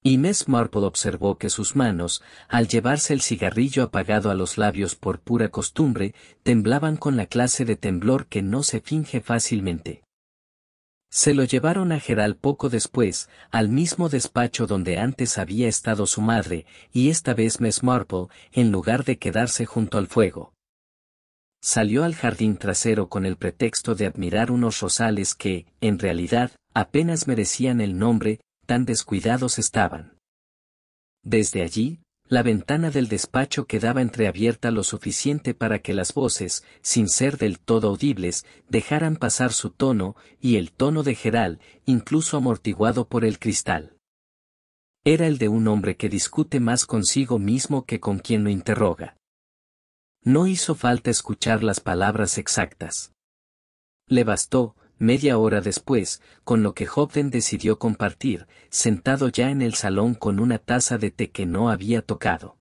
Y Miss Marple observó que sus manos, al llevarse el cigarrillo apagado a los labios por pura costumbre, temblaban con la clase de temblor que no se finge fácilmente. Se lo llevaron a Gerald poco después, al mismo despacho donde antes había estado su madre, y esta vez Miss Marple, en lugar de quedarse junto al fuego, salió al jardín trasero con el pretexto de admirar unos rosales que, en realidad, apenas merecían el nombre, tan descuidados estaban. Desde allí, la ventana del despacho quedaba entreabierta lo suficiente para que las voces, sin ser del todo audibles, dejaran pasar su tono, y el tono de Gerald, incluso amortiguado por el cristal. Era el de un hombre que discute más consigo mismo que con quien lo interroga. No hizo falta escuchar las palabras exactas. Le bastó, media hora después, con lo que Hobden decidió compartir, sentado ya en el salón con una taza de té que no había tocado.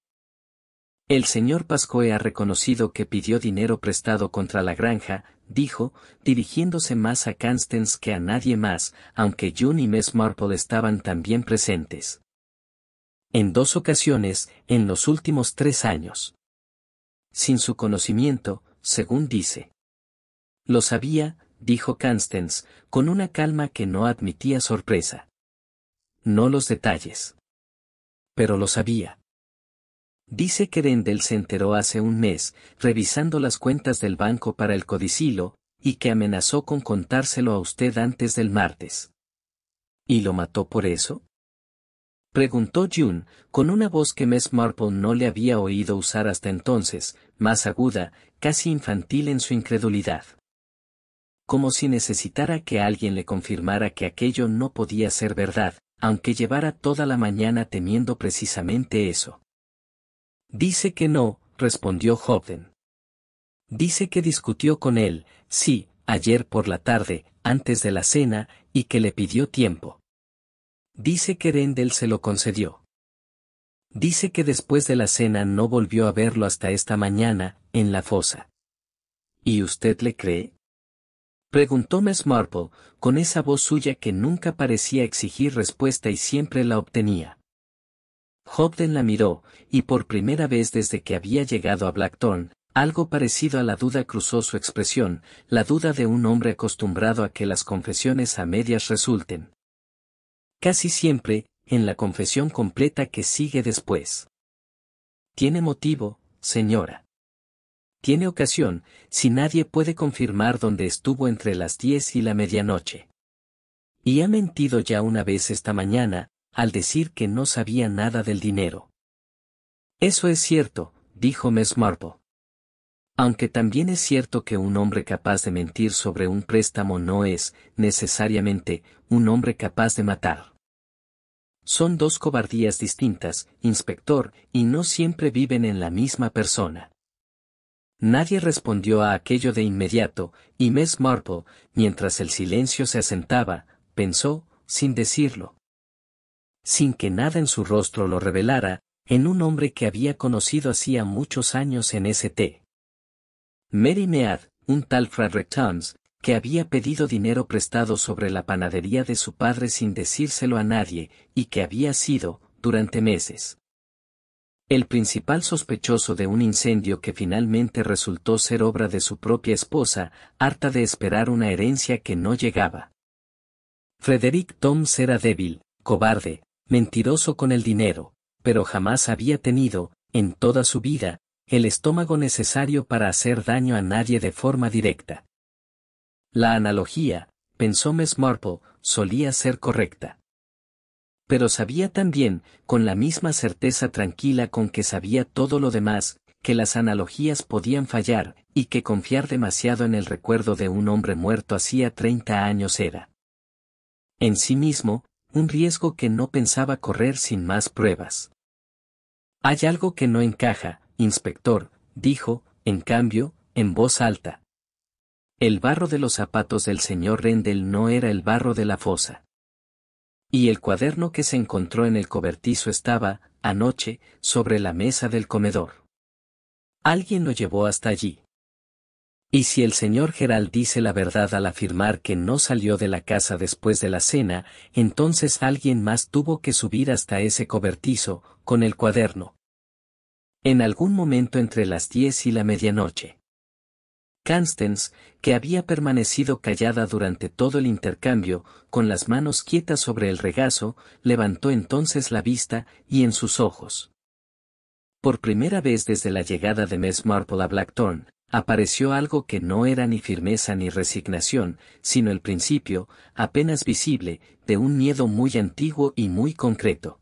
El señor Pascoe ha reconocido que pidió dinero prestado contra la granja, dijo, dirigiéndose más a Constance que a nadie más, aunque June y Miss Marple estaban también presentes. En 2 ocasiones, en los últimos 3 años. Sin su conocimiento, según dice. Lo sabía, dijo Constance, con una calma que no admitía sorpresa. No los detalles. Pero lo sabía. Dice que Rendell se enteró hace un mes, revisando las cuentas del banco para el codicilo, y que amenazó con contárselo a usted antes del martes. ¿Y lo mató por eso?, preguntó June, con una voz que Miss Marple no le había oído usar hasta entonces, más aguda, casi infantil en su incredulidad. Como si necesitara que alguien le confirmara que aquello no podía ser verdad, aunque llevara toda la mañana temiendo precisamente eso. Dice que no, respondió Hobden. Dice que discutió con él, sí, ayer por la tarde, antes de la cena, y que le pidió tiempo. Dice que Rendell se lo concedió. Dice que después de la cena no volvió a verlo hasta esta mañana, en la fosa. ¿Y usted le cree?, preguntó Miss Marple, con esa voz suya que nunca parecía exigir respuesta y siempre la obtenía. Hobden la miró, y por primera vez desde que había llegado a Blackthorn, algo parecido a la duda cruzó su expresión, la duda de un hombre acostumbrado a que las confesiones a medias resulten. Casi siempre, en la confesión completa que sigue después. ¿Tiene motivo, señora? Tiene ocasión, si nadie puede confirmar dónde estuvo entre las 10 y la medianoche. Y ha mentido ya una vez esta mañana, al decir que no sabía nada del dinero. Eso es cierto, dijo Miss Marple. Aunque también es cierto que un hombre capaz de mentir sobre un préstamo no es, necesariamente, un hombre capaz de matar. Son dos cobardías distintas, inspector, y no siempre viven en la misma persona. Nadie respondió a aquello de inmediato, y Miss Marple, mientras el silencio se asentaba, pensó, sin decirlo, sin que nada en su rostro lo revelara, en un hombre que había conocido hacía muchos años en St. Mary Mead, un tal Frederick Towns, que había pedido dinero prestado sobre la panadería de su padre sin decírselo a nadie, y que había sido, durante meses, el principal sospechoso de un incendio que finalmente resultó ser obra de su propia esposa, harta de esperar una herencia que no llegaba. Frederick Towns era débil, cobarde, mentiroso con el dinero, pero jamás había tenido, en toda su vida, el estómago necesario para hacer daño a nadie de forma directa. La analogía, pensó Miss Marple, solía ser correcta. Pero sabía también, con la misma certeza tranquila con que sabía todo lo demás, que las analogías podían fallar, y que confiar demasiado en el recuerdo de un hombre muerto hacía 30 años era, en sí mismo, un riesgo que no pensaba correr sin más pruebas. Hay algo que no encaja, inspector, dijo, en cambio, en voz alta. El barro de los zapatos del señor Rendell no era el barro de la fosa. Y el cuaderno que se encontró en el cobertizo estaba, anoche, sobre la mesa del comedor. Alguien lo llevó hasta allí. Y si el señor Gerald dice la verdad al afirmar que no salió de la casa después de la cena, entonces alguien más tuvo que subir hasta ese cobertizo, con el cuaderno. En algún momento entre las 10 y la medianoche. Constance, que había permanecido callada durante todo el intercambio, con las manos quietas sobre el regazo, levantó entonces la vista, y en sus ojos, por primera vez desde la llegada de Miss Marple a Blackthorn, apareció algo que no era ni firmeza ni resignación, sino el principio, apenas visible, de un miedo muy antiguo y muy concreto.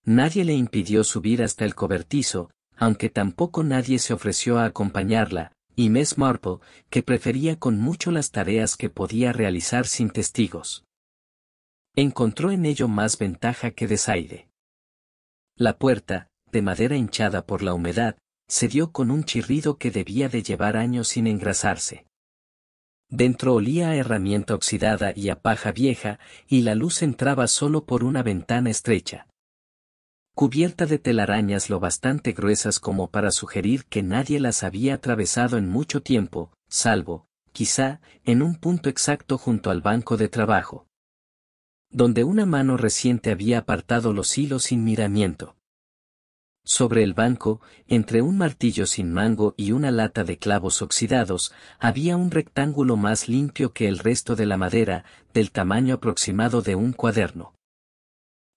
Nadie le impidió subir hasta el cobertizo, aunque tampoco nadie se ofreció a acompañarla, y Miss Marple, que prefería con mucho las tareas que podía realizar sin testigos, encontró en ello más ventaja que desaire. La puerta, de madera hinchada por la humedad, se dio con un chirrido que debía de llevar años sin engrasarse. Dentro olía a herramienta oxidada y a paja vieja, y la luz entraba solo por una ventana estrecha, cubierta de telarañas lo bastante gruesas como para sugerir que nadie las había atravesado en mucho tiempo, salvo, quizá, en un punto exacto junto al banco de trabajo, donde una mano reciente había apartado los hilos sin miramiento. Sobre el banco, entre un martillo sin mango y una lata de clavos oxidados, había un rectángulo más limpio que el resto de la madera, del tamaño aproximado de un cuaderno.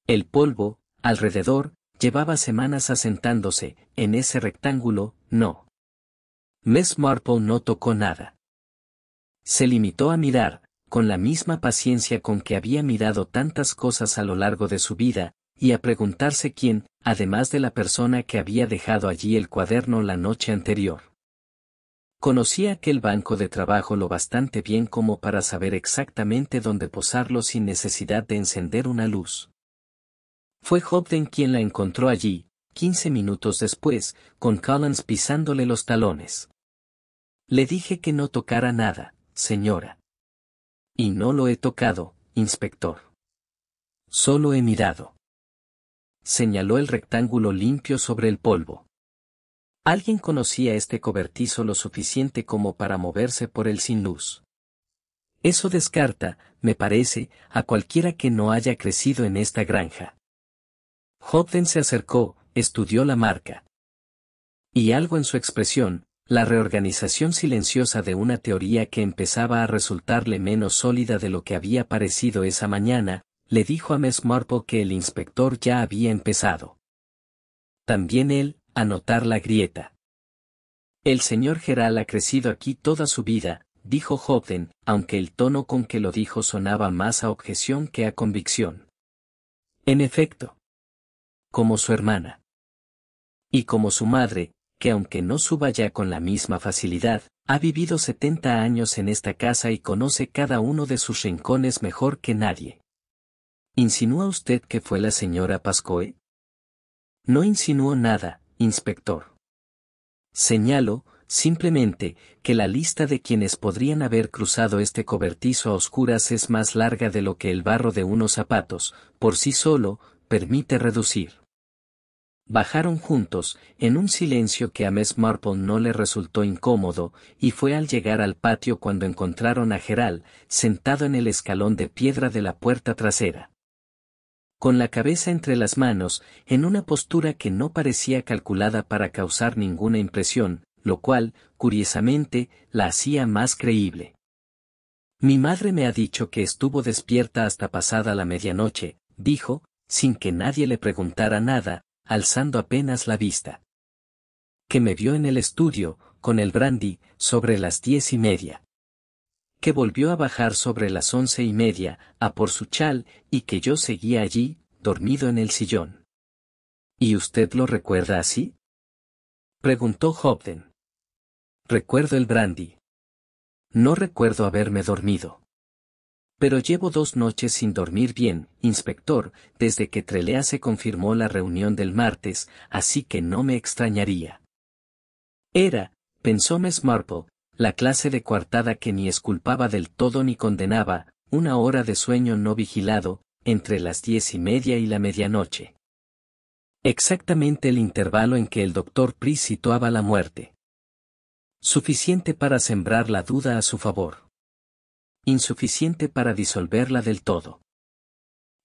El polvo, alrededor, llevaba semanas asentándose, en ese rectángulo, no. Miss Marple no tocó nada. Se limitó a mirar, con la misma paciencia con que había mirado tantas cosas a lo largo de su vida, y a preguntarse quién, además de la persona que había dejado allí el cuaderno la noche anterior, conocía aquel banco de trabajo lo bastante bien como para saber exactamente dónde posarlo sin necesidad de encender una luz. Fue Hobden quien la encontró allí, 15 minutos después, con Collins pisándole los talones. Le dije que no tocara nada, señora. Y no lo he tocado, inspector. Solo he mirado. Señaló el rectángulo limpio sobre el polvo. Alguien conocía este cobertizo lo suficiente como para moverse por él sin luz. Eso descarta, me parece, a cualquiera que no haya crecido en esta granja. Hobden se acercó, estudió la marca. Y algo en su expresión, la reorganización silenciosa de una teoría que empezaba a resultarle menos sólida de lo que había parecido esa mañana, le dijo a Miss Marple que el inspector ya había empezado. También él, a notar la grieta. El señor Gerald ha crecido aquí toda su vida, dijo Hobden, aunque el tono con que lo dijo sonaba más a objeción que a convicción. En efecto. Como su hermana. Y como su madre, que aunque no suba ya con la misma facilidad, ha vivido 70 años en esta casa y conoce cada uno de sus rincones mejor que nadie. ¿Insinúa usted que fue la señora Pascoe? No insinuó nada, inspector. Señalo, simplemente, que la lista de quienes podrían haber cruzado este cobertizo a oscuras es más larga de lo que el barro de unos zapatos, por sí solo, permite reducir. Bajaron juntos, en un silencio que a Miss Marple no le resultó incómodo, y fue al llegar al patio cuando encontraron a Gerald, sentado en el escalón de piedra de la puerta trasera. Con la cabeza entre las manos, en una postura que no parecía calculada para causar ninguna impresión, lo cual, curiosamente, la hacía más creíble. Mi madre me ha dicho que estuvo despierta hasta pasada la medianoche, dijo, sin que nadie le preguntara nada, alzando apenas la vista. Que me vio en el estudio, con el brandy, sobre las 10:30. Que volvió a bajar sobre las 11:30, a por su chal, y que yo seguía allí, dormido en el sillón. ¿Y usted lo recuerda así? Preguntó Hobden. Recuerdo el brandy. No recuerdo haberme dormido. Pero llevo 2 noches sin dormir bien, inspector, desde que Trelea se confirmó la reunión del martes, así que no me extrañaría. Era, pensó Miss Marple, la clase de coartada que ni exculpaba del todo ni condenaba, una hora de sueño no vigilado, entre las 10:30 y la medianoche. Exactamente el intervalo en que el doctor Price situaba la muerte. Suficiente para sembrar la duda a su favor. Insuficiente para disolverla del todo.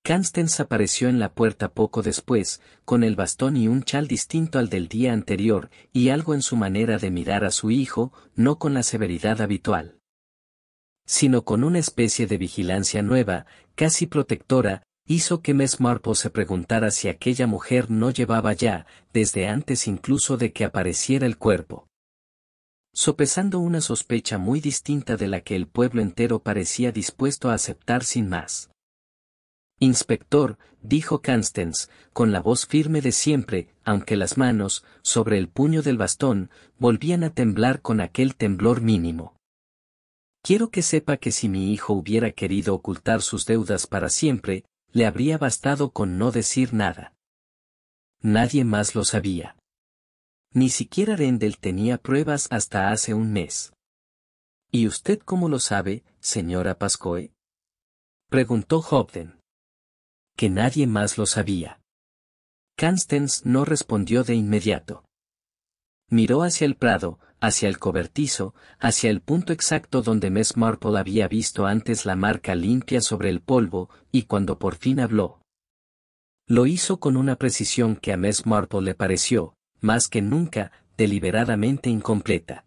Constance apareció en la puerta poco después, con el bastón y un chal distinto al del día anterior, y algo en su manera de mirar a su hijo, no con la severidad habitual, sino con una especie de vigilancia nueva, casi protectora, hizo que Miss Marple se preguntara si aquella mujer no llevaba ya, desde antes incluso de que apareciera el cuerpo, sopesando una sospecha muy distinta de la que el pueblo entero parecía dispuesto a aceptar sin más. Inspector, dijo Constance, con la voz firme de siempre, aunque las manos, sobre el puño del bastón, volvían a temblar con aquel temblor mínimo. Quiero que sepa que si mi hijo hubiera querido ocultar sus deudas para siempre, le habría bastado con no decir nada. Nadie más lo sabía. Ni siquiera Rendell tenía pruebas hasta hace un mes. ¿Y usted cómo lo sabe, señora Pascoe? Preguntó Hobden. Que nadie más lo sabía. Constance no respondió de inmediato. Miró hacia el prado, hacia el cobertizo, hacia el punto exacto donde Miss Marple había visto antes la marca limpia sobre el polvo, y cuando por fin habló, lo hizo con una precisión que a Miss Marple le pareció, más que nunca, deliberadamente incompleta.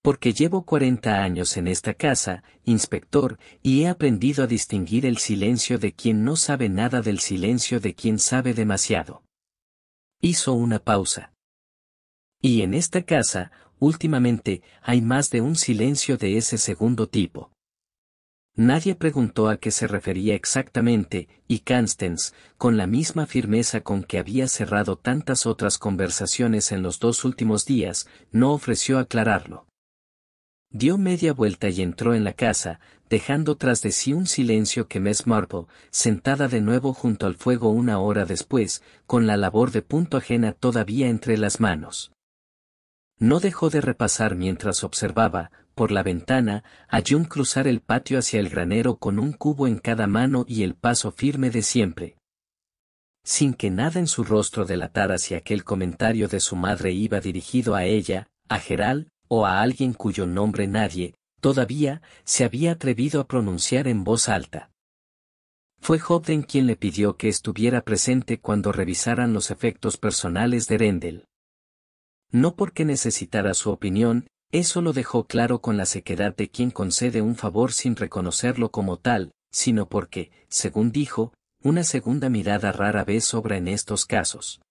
Porque llevo 40 años en esta casa, inspector, y he aprendido a distinguir el silencio de quien no sabe nada del silencio de quien sabe demasiado. Hizo una pausa. Y en esta casa, últimamente, hay más de un silencio de ese segundo tipo. Nadie preguntó a qué se refería exactamente, y Constance, con la misma firmeza con que había cerrado tantas otras conversaciones en los 2 últimos días, no ofreció aclararlo. Dio media vuelta y entró en la casa, dejando tras de sí un silencio que Miss Marple, sentada de nuevo junto al fuego una hora después, con la labor de punto ajena todavía entre las manos, no dejó de repasar mientras observaba, por la ventana, a June cruzar el patio hacia el granero con un cubo en cada mano y el paso firme de siempre. Sin que nada en su rostro delatara si aquel comentario de su madre iba dirigido a ella, a Gerald, o a alguien cuyo nombre nadie, todavía, se había atrevido a pronunciar en voz alta. Fue Hobden quien le pidió que estuviera presente cuando revisaran los efectos personales de Rendell. No porque necesitara su opinión, eso lo dejó claro con la sequedad de quien concede un favor sin reconocerlo como tal, sino porque, según dijo, una segunda mirada rara vez sobra en estos casos.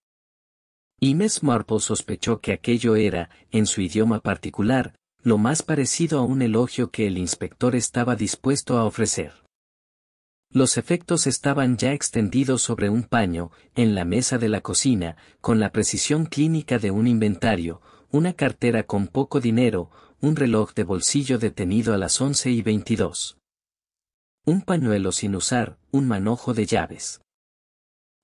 Y Miss Marple sospechó que aquello era, en su idioma particular, lo más parecido a un elogio que el inspector estaba dispuesto a ofrecer. Los efectos estaban ya extendidos sobre un paño, en la mesa de la cocina, con la precisión clínica de un inventario, una cartera con poco dinero, un reloj de bolsillo detenido a las 11:22. Un pañuelo sin usar, un manojo de llaves.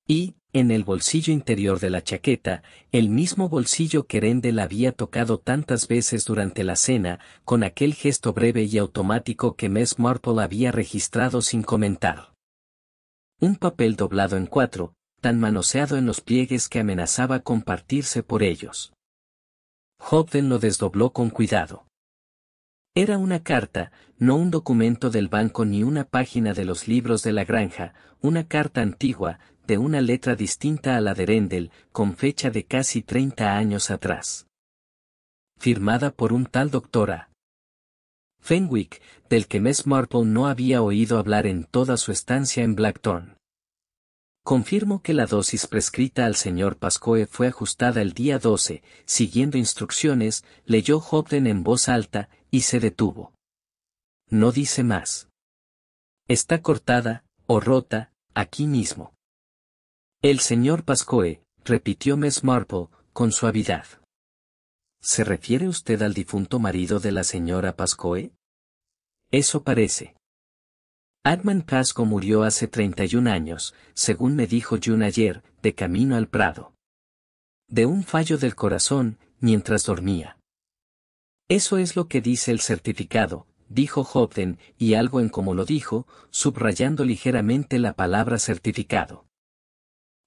Y, en el bolsillo interior de la chaqueta, el mismo bolsillo que Rendell había tocado tantas veces durante la cena, con aquel gesto breve y automático que Miss Marple había registrado sin comentar. Un papel doblado en 4, tan manoseado en los pliegues que amenazaba con partirse por ellos. Hobden lo desdobló con cuidado. Era una carta, no un documento del banco ni una página de los libros de la granja, una carta antigua, de una letra distinta a la de Rendell, con fecha de casi 30 años atrás. Firmada por un tal Dr. A. Fenwick, del que Miss Marple no había oído hablar en toda su estancia en Blackthorn. Confirmo que la dosis prescrita al señor Pascoe fue ajustada el día 12, siguiendo instrucciones, leyó Hobden en voz alta, y se detuvo. No dice más. Está cortada, o rota, aquí mismo. El señor Pascoe, repitió Miss Marple, con suavidad. ¿Se refiere usted al difunto marido de la señora Pascoe? Eso parece. Adman Pascoe murió hace 31 años, según me dijo June ayer, de camino al Prado. De un fallo del corazón, mientras dormía. Eso es lo que dice el certificado, dijo Hobden, y algo en como lo dijo, subrayando ligeramente la palabra certificado.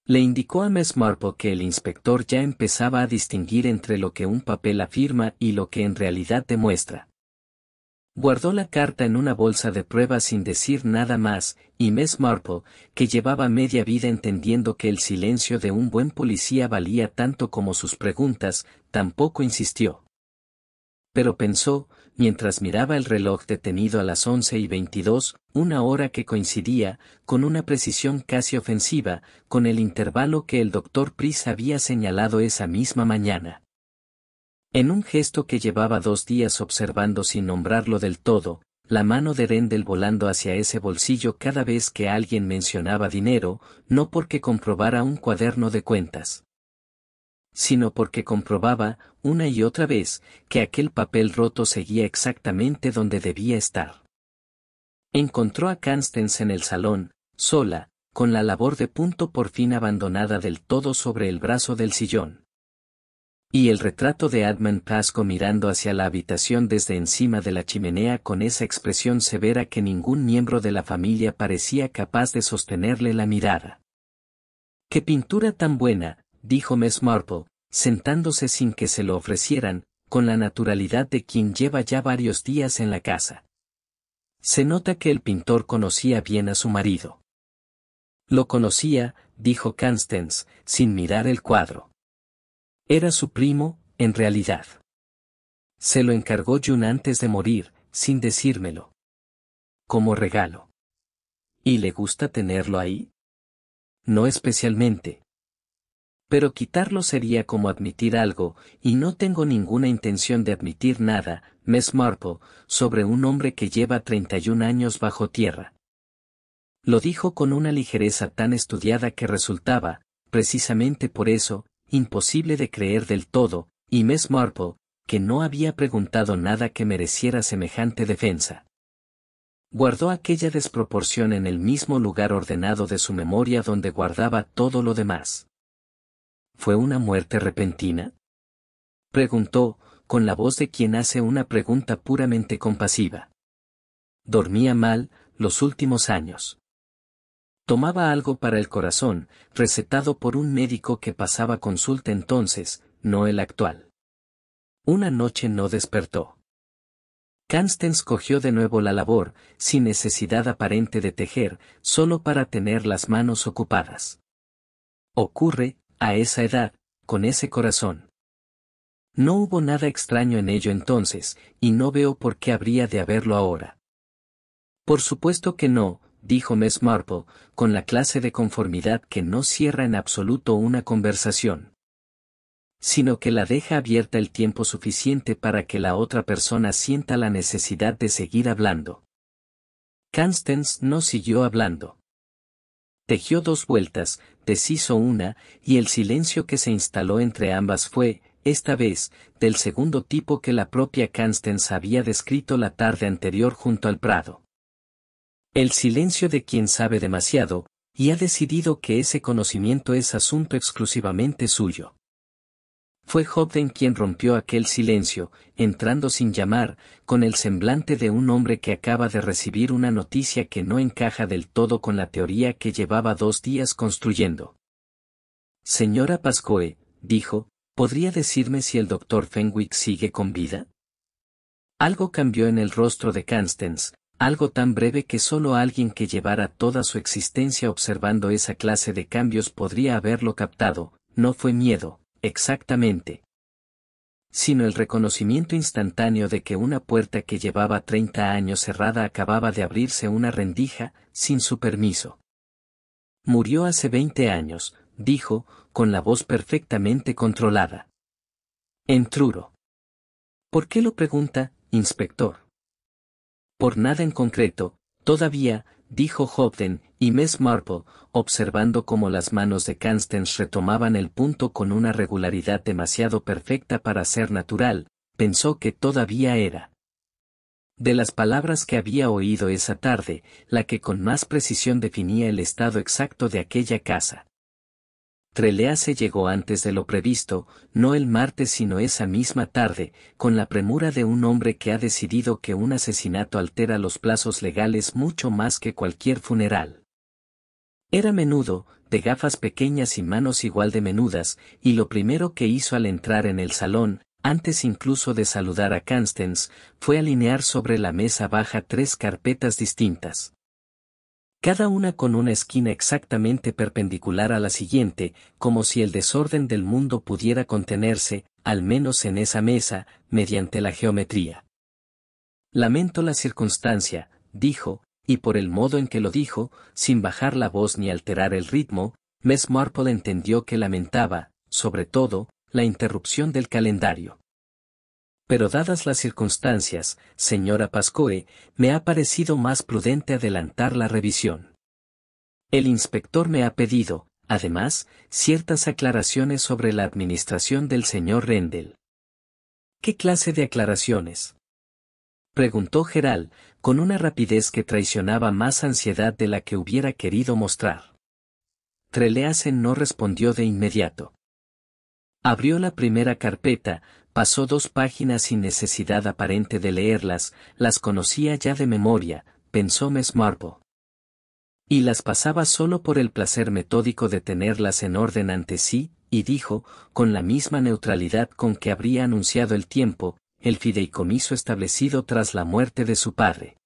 Le indicó a Miss Marple que el inspector ya empezaba a distinguir entre lo que un papel afirma y lo que en realidad demuestra. Guardó la carta en una bolsa de prueba sin decir nada más, y Miss Marple, que llevaba media vida entendiendo que el silencio de un buen policía valía tanto como sus preguntas, tampoco insistió. Pero pensó, mientras miraba el reloj detenido a las 11:22, una hora que coincidía, con una precisión casi ofensiva, con el intervalo que el doctor Price había señalado esa misma mañana. En un gesto que llevaba 2 días observando sin nombrarlo del todo, la mano de Rendell volando hacia ese bolsillo cada vez que alguien mencionaba dinero, no porque comprobara un cuaderno de cuentas, sino porque comprobaba, una y otra vez, que aquel papel roto seguía exactamente donde debía estar. Encontró a Constance en el salón, sola, con la labor de punto por fin abandonada del todo sobre el brazo del sillón. Y el retrato de Adman Pascoe mirando hacia la habitación desde encima de la chimenea con esa expresión severa que ningún miembro de la familia parecía capaz de sostenerle la mirada. ¡Qué pintura tan buena!, dijo Miss Marple, sentándose sin que se lo ofrecieran, con la naturalidad de quien lleva ya varios días en la casa. Se nota que el pintor conocía bien a su marido. Lo conocía, dijo Constance, sin mirar el cuadro. Era su primo, en realidad. Se lo encargó June antes de morir, sin decírmelo. Como regalo. ¿Y le gusta tenerlo ahí? No especialmente. Pero quitarlo sería como admitir algo, y no tengo ninguna intención de admitir nada, Miss Marple, sobre un hombre que lleva 31 años bajo tierra. Lo dijo con una ligereza tan estudiada que resultaba, precisamente por eso, imposible de creer del todo, y Miss Marple, que no había preguntado nada que mereciera semejante defensa, guardó aquella desproporción en el mismo lugar ordenado de su memoria donde guardaba todo lo demás. ¿Fue una muerte repentina?, preguntó, con la voz de quien hace una pregunta puramente compasiva. Dormía mal, los últimos años. Tomaba algo para el corazón, recetado por un médico que pasaba consulta entonces, no el actual. Una noche no despertó. Constance cogió de nuevo la labor, sin necesidad aparente de tejer, solo para tener las manos ocupadas. Ocurre, a esa edad, con ese corazón. No hubo nada extraño en ello entonces, y no veo por qué habría de haberlo ahora. Por supuesto que no, dijo Miss Marple, con la clase de conformidad que no cierra en absoluto una conversación, sino que la deja abierta el tiempo suficiente para que la otra persona sienta la necesidad de seguir hablando. Constance no siguió hablando. Tejió 2 vueltas, deshizo una, y el silencio que se instaló entre ambas fue, esta vez, del segundo tipo que la propia Constance había descrito la tarde anterior junto al prado. El silencio de quien sabe demasiado, y ha decidido que ese conocimiento es asunto exclusivamente suyo. Fue Hobden quien rompió aquel silencio, entrando sin llamar, con el semblante de un hombre que acaba de recibir una noticia que no encaja del todo con la teoría que llevaba 2 días construyendo. Señora Pascoe, dijo, ¿podría decirme si el Dr. Fenwick sigue con vida? Algo cambió en el rostro de Constance, algo tan breve que solo alguien que llevara toda su existencia observando esa clase de cambios podría haberlo captado. No fue miedo, exactamente, sino el reconocimiento instantáneo de que una puerta que llevaba 30 años cerrada acababa de abrirse una rendija, sin su permiso. Murió hace 20 años, dijo, con la voz perfectamente controlada. En Truro. ¿Por qué lo pregunta, inspector? Por nada en concreto, todavía, dijo Hobden, y Miss Marple, observando cómo las manos de Constance retomaban el punto con una regularidad demasiado perfecta para ser natural, pensó que todavía era. De las palabras que había oído esa tarde, la que con más precisión definía el estado exacto de aquella casa. Trelease llegó antes de lo previsto, no el martes sino esa misma tarde, con la premura de un hombre que ha decidido que un asesinato altera los plazos legales mucho más que cualquier funeral. Era menudo, de gafas pequeñas y manos igual de menudas, y lo primero que hizo al entrar en el salón, antes incluso de saludar a Constance, fue alinear sobre la mesa baja 3 carpetas distintas. Cada una con una esquina exactamente perpendicular a la siguiente, como si el desorden del mundo pudiera contenerse, al menos en esa mesa, mediante la geometría. Lamento la circunstancia, dijo, y por el modo en que lo dijo, sin bajar la voz ni alterar el ritmo, Miss Marple entendió que lamentaba, sobre todo, la interrupción del calendario. Pero dadas las circunstancias, señora Pascoe, me ha parecido más prudente adelantar la revisión. El inspector me ha pedido, además, ciertas aclaraciones sobre la administración del señor Rendell. ¿Qué clase de aclaraciones?, preguntó Gerald, con una rapidez que traicionaba más ansiedad de la que hubiera querido mostrar. Trelease no respondió de inmediato. Abrió la primera carpeta, pasó 2 páginas sin necesidad aparente de leerlas, las conocía ya de memoria, pensó Miss Marple. Y las pasaba solo por el placer metódico de tenerlas en orden ante sí, y dijo, con la misma neutralidad con que habría anunciado el tiempo, el fideicomiso establecido tras la muerte de su padre.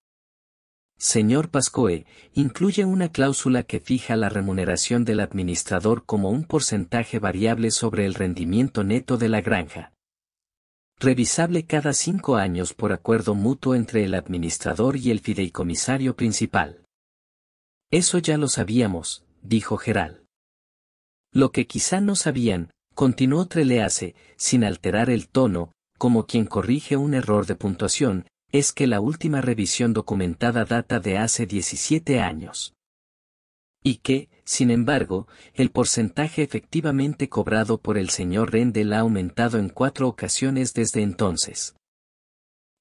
Señor Pascoe, incluye una cláusula que fija la remuneración del administrador como un porcentaje variable sobre el rendimiento neto de la granja. Revisable cada 5 años por acuerdo mutuo entre el administrador y el fideicomisario principal. Eso ya lo sabíamos, dijo Gerald. Lo que quizá no sabían, continuó Trelease, sin alterar el tono, como quien corrige un error de puntuación, es que la última revisión documentada data de hace 17 años. Y que, sin embargo, el porcentaje efectivamente cobrado por el señor Rendell ha aumentado en 4 ocasiones desde entonces.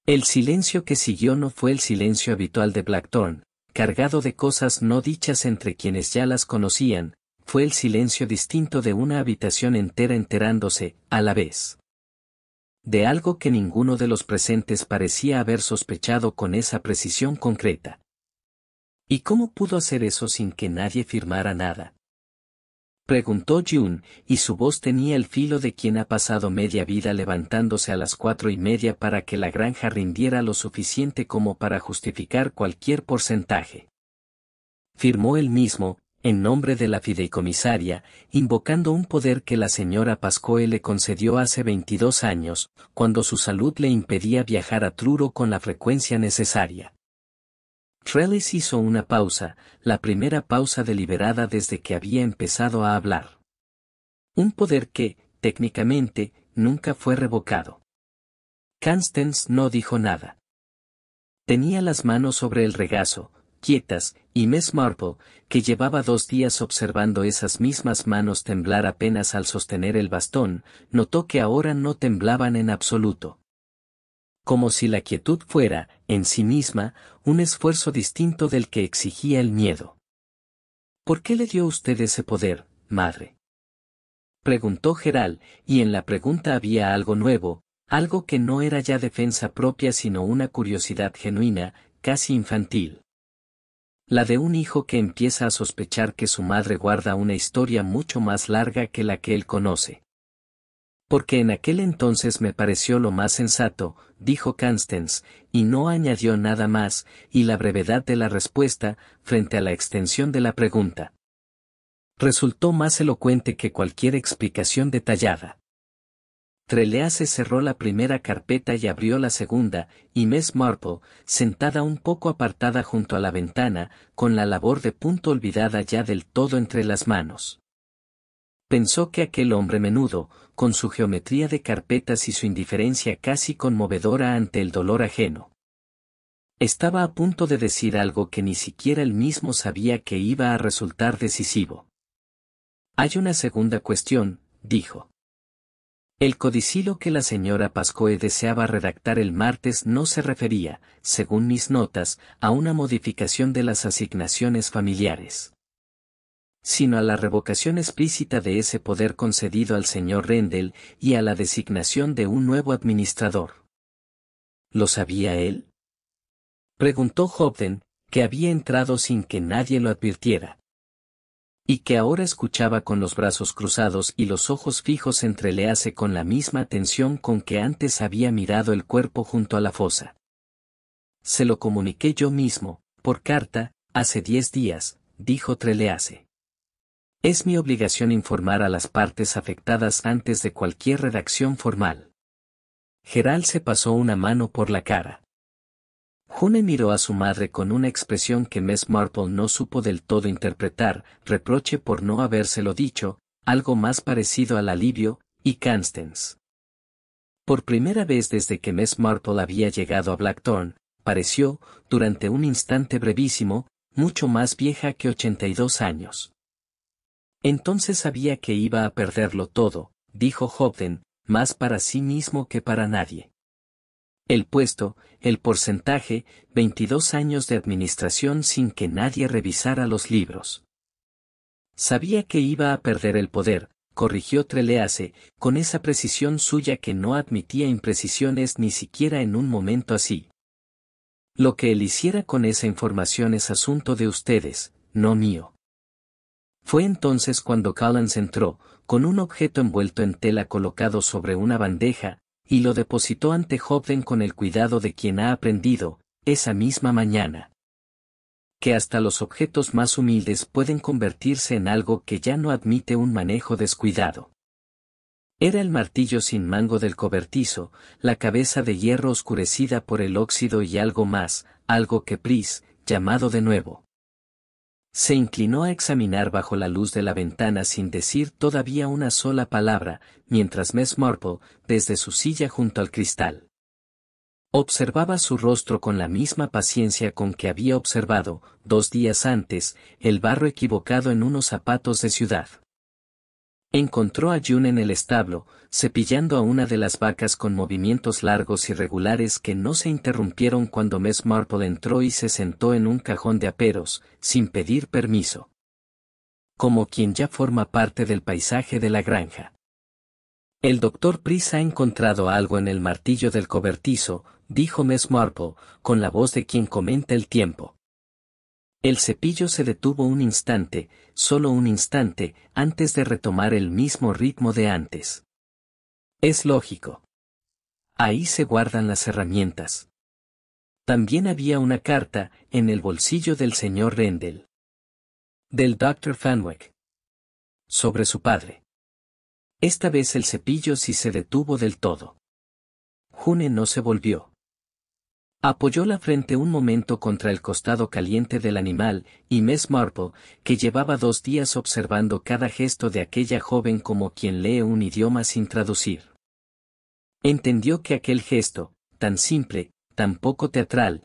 El silencio que siguió no fue el silencio habitual de Blackthorn, cargado de cosas no dichas entre quienes ya las conocían, fue el silencio distinto de una habitación entera enterándose, a la vez, de algo que ninguno de los presentes parecía haber sospechado con esa precisión concreta. ¿Y cómo pudo hacer eso sin que nadie firmara nada?, preguntó June, y su voz tenía el filo de quien ha pasado media vida levantándose a las 4:30 para que la granja rindiera lo suficiente como para justificar cualquier porcentaje. Firmó él mismo, en nombre de la fideicomisaria, invocando un poder que la señora Pascoe le concedió hace 22 años, cuando su salud le impedía viajar a Truro con la frecuencia necesaria. Trellis hizo una pausa, la primera pausa deliberada desde que había empezado a hablar. Un poder que, técnicamente, nunca fue revocado. Constance no dijo nada. Tenía las manos sobre el regazo, quietas, y Miss Marple, que llevaba 2 días observando esas mismas manos temblar apenas al sostener el bastón, notó que ahora no temblaban en absoluto. Como si la quietud fuera, en sí misma, un esfuerzo distinto del que exigía el miedo. ¿Por qué le dio usted ese poder, madre?, preguntó Gerald, y en la pregunta había algo nuevo, algo que no era ya defensa propia sino una curiosidad genuina, casi infantil. La de un hijo que empieza a sospechar que su madre guarda una historia mucho más larga que la que él conoce. Porque en aquel entonces me pareció lo más sensato, dijo Constance, y no añadió nada más, y la brevedad de la respuesta, frente a la extensión de la pregunta, resultó más elocuente que cualquier explicación detallada. Trelease cerró la primera carpeta y abrió la segunda, y Miss Marple, sentada un poco apartada junto a la ventana, con la labor de punto olvidada ya del todo entre las manos. Pensó que aquel hombre menudo, con su geometría de carpetas y su indiferencia casi conmovedora ante el dolor ajeno, estaba a punto de decir algo que ni siquiera él mismo sabía que iba a resultar decisivo. Hay una segunda cuestión, dijo. El codicilo que la señora Pascoe deseaba redactar el martes no se refería, según mis notas, a una modificación de las asignaciones familiares, sino a la revocación explícita de ese poder concedido al señor Rendell y a la designación de un nuevo administrador. ¿Lo sabía él?, preguntó Hobden, que había entrado sin que nadie lo advirtiera, y que ahora escuchaba con los brazos cruzados y los ojos fijos en Trelease con la misma atención con que antes había mirado el cuerpo junto a la fosa. Se lo comuniqué yo mismo, por carta, hace 10 días, dijo Trelease. Es mi obligación informar a las partes afectadas antes de cualquier redacción formal. Gerald se pasó una mano por la cara. June miró a su madre con una expresión que Miss Marple no supo del todo interpretar, reproche por no habérselo dicho, algo más parecido al alivio, y Constance. Por primera vez desde que Miss Marple había llegado a Blackthorn, pareció, durante un instante brevísimo, mucho más vieja que 82 años. Entonces sabía que iba a perderlo todo, dijo Hobden, más para sí mismo que para nadie. El puesto, el porcentaje, 22 años de administración sin que nadie revisara los libros. Sabía que iba a perder el poder, corrigió Trelease, con esa precisión suya que no admitía imprecisiones ni siquiera en un momento así. Lo que él hiciera con esa información es asunto de ustedes, no mío. Fue entonces cuando Collins entró, con un objeto envuelto en tela colocado sobre una bandeja, y lo depositó ante Hobden con el cuidado de quien ha aprendido, esa misma mañana, que hasta los objetos más humildes pueden convertirse en algo que ya no admite un manejo descuidado. Era el martillo sin mango del cobertizo, la cabeza de hierro oscurecida por el óxido y algo más, algo que Pris, llamado de nuevo, se inclinó a examinar bajo la luz de la ventana sin decir todavía una sola palabra, mientras Miss Marple, desde su silla junto al cristal, observaba su rostro con la misma paciencia con que había observado, 2 días antes, el barro equivocado en unos zapatos de ciudad. Encontró a June en el establo, cepillando a una de las vacas con movimientos largos y regulares que no se interrumpieron cuando Miss Marple entró y se sentó en un cajón de aperos, sin pedir permiso, como quien ya forma parte del paisaje de la granja. El doctor Pris ha encontrado algo en el martillo del cobertizo, dijo Miss Marple, con la voz de quien comenta el tiempo. El cepillo se detuvo un instante, solo un instante, antes de retomar el mismo ritmo de antes. Es lógico. Ahí se guardan las herramientas. También había una carta, en el bolsillo del señor Rendell. Del Dr. Fenwick. Sobre su padre. Esta vez el cepillo sí se detuvo del todo. June no se volvió. Apoyó la frente un momento contra el costado caliente del animal, y Miss Marple, que llevaba 2 días observando cada gesto de aquella joven como quien lee un idioma sin traducir, entendió que aquel gesto, tan simple, tan poco teatral,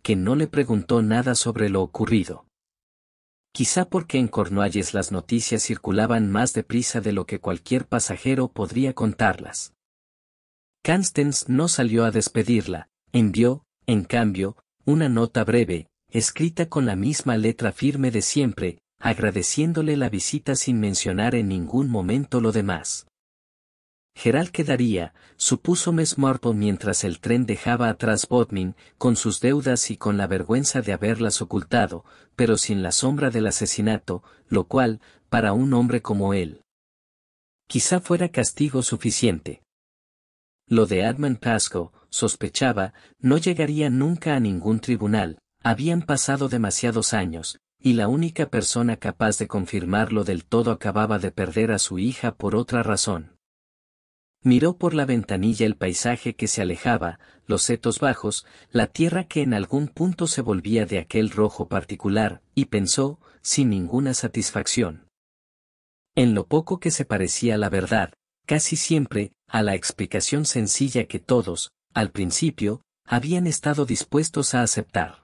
que no le preguntó nada sobre lo ocurrido. Quizá porque en Cornualles las noticias circulaban más deprisa de lo que cualquier pasajero podría contarlas. Constance no salió a despedirla, envió, en cambio, una nota breve, escrita con la misma letra firme de siempre, agradeciéndole la visita sin mencionar en ningún momento lo demás. Gerald quedaría, supuso Miss Marple mientras el tren dejaba atrás Bodmin, con sus deudas y con la vergüenza de haberlas ocultado, pero sin la sombra del asesinato, lo cual, para un hombre como él, quizá fuera castigo suficiente. Lo de Edmund Pascoe, sospechaba, no llegaría nunca a ningún tribunal, habían pasado demasiados años, y la única persona capaz de confirmarlo del todo acababa de perder a su hija por otra razón. Miró por la ventanilla el paisaje que se alejaba, los setos bajos, la tierra que en algún punto se volvía de aquel rojo particular, y pensó, sin ninguna satisfacción, en lo poco que se parecía a la verdad, casi siempre, a la explicación sencilla que todos, al principio, habían estado dispuestos a aceptar.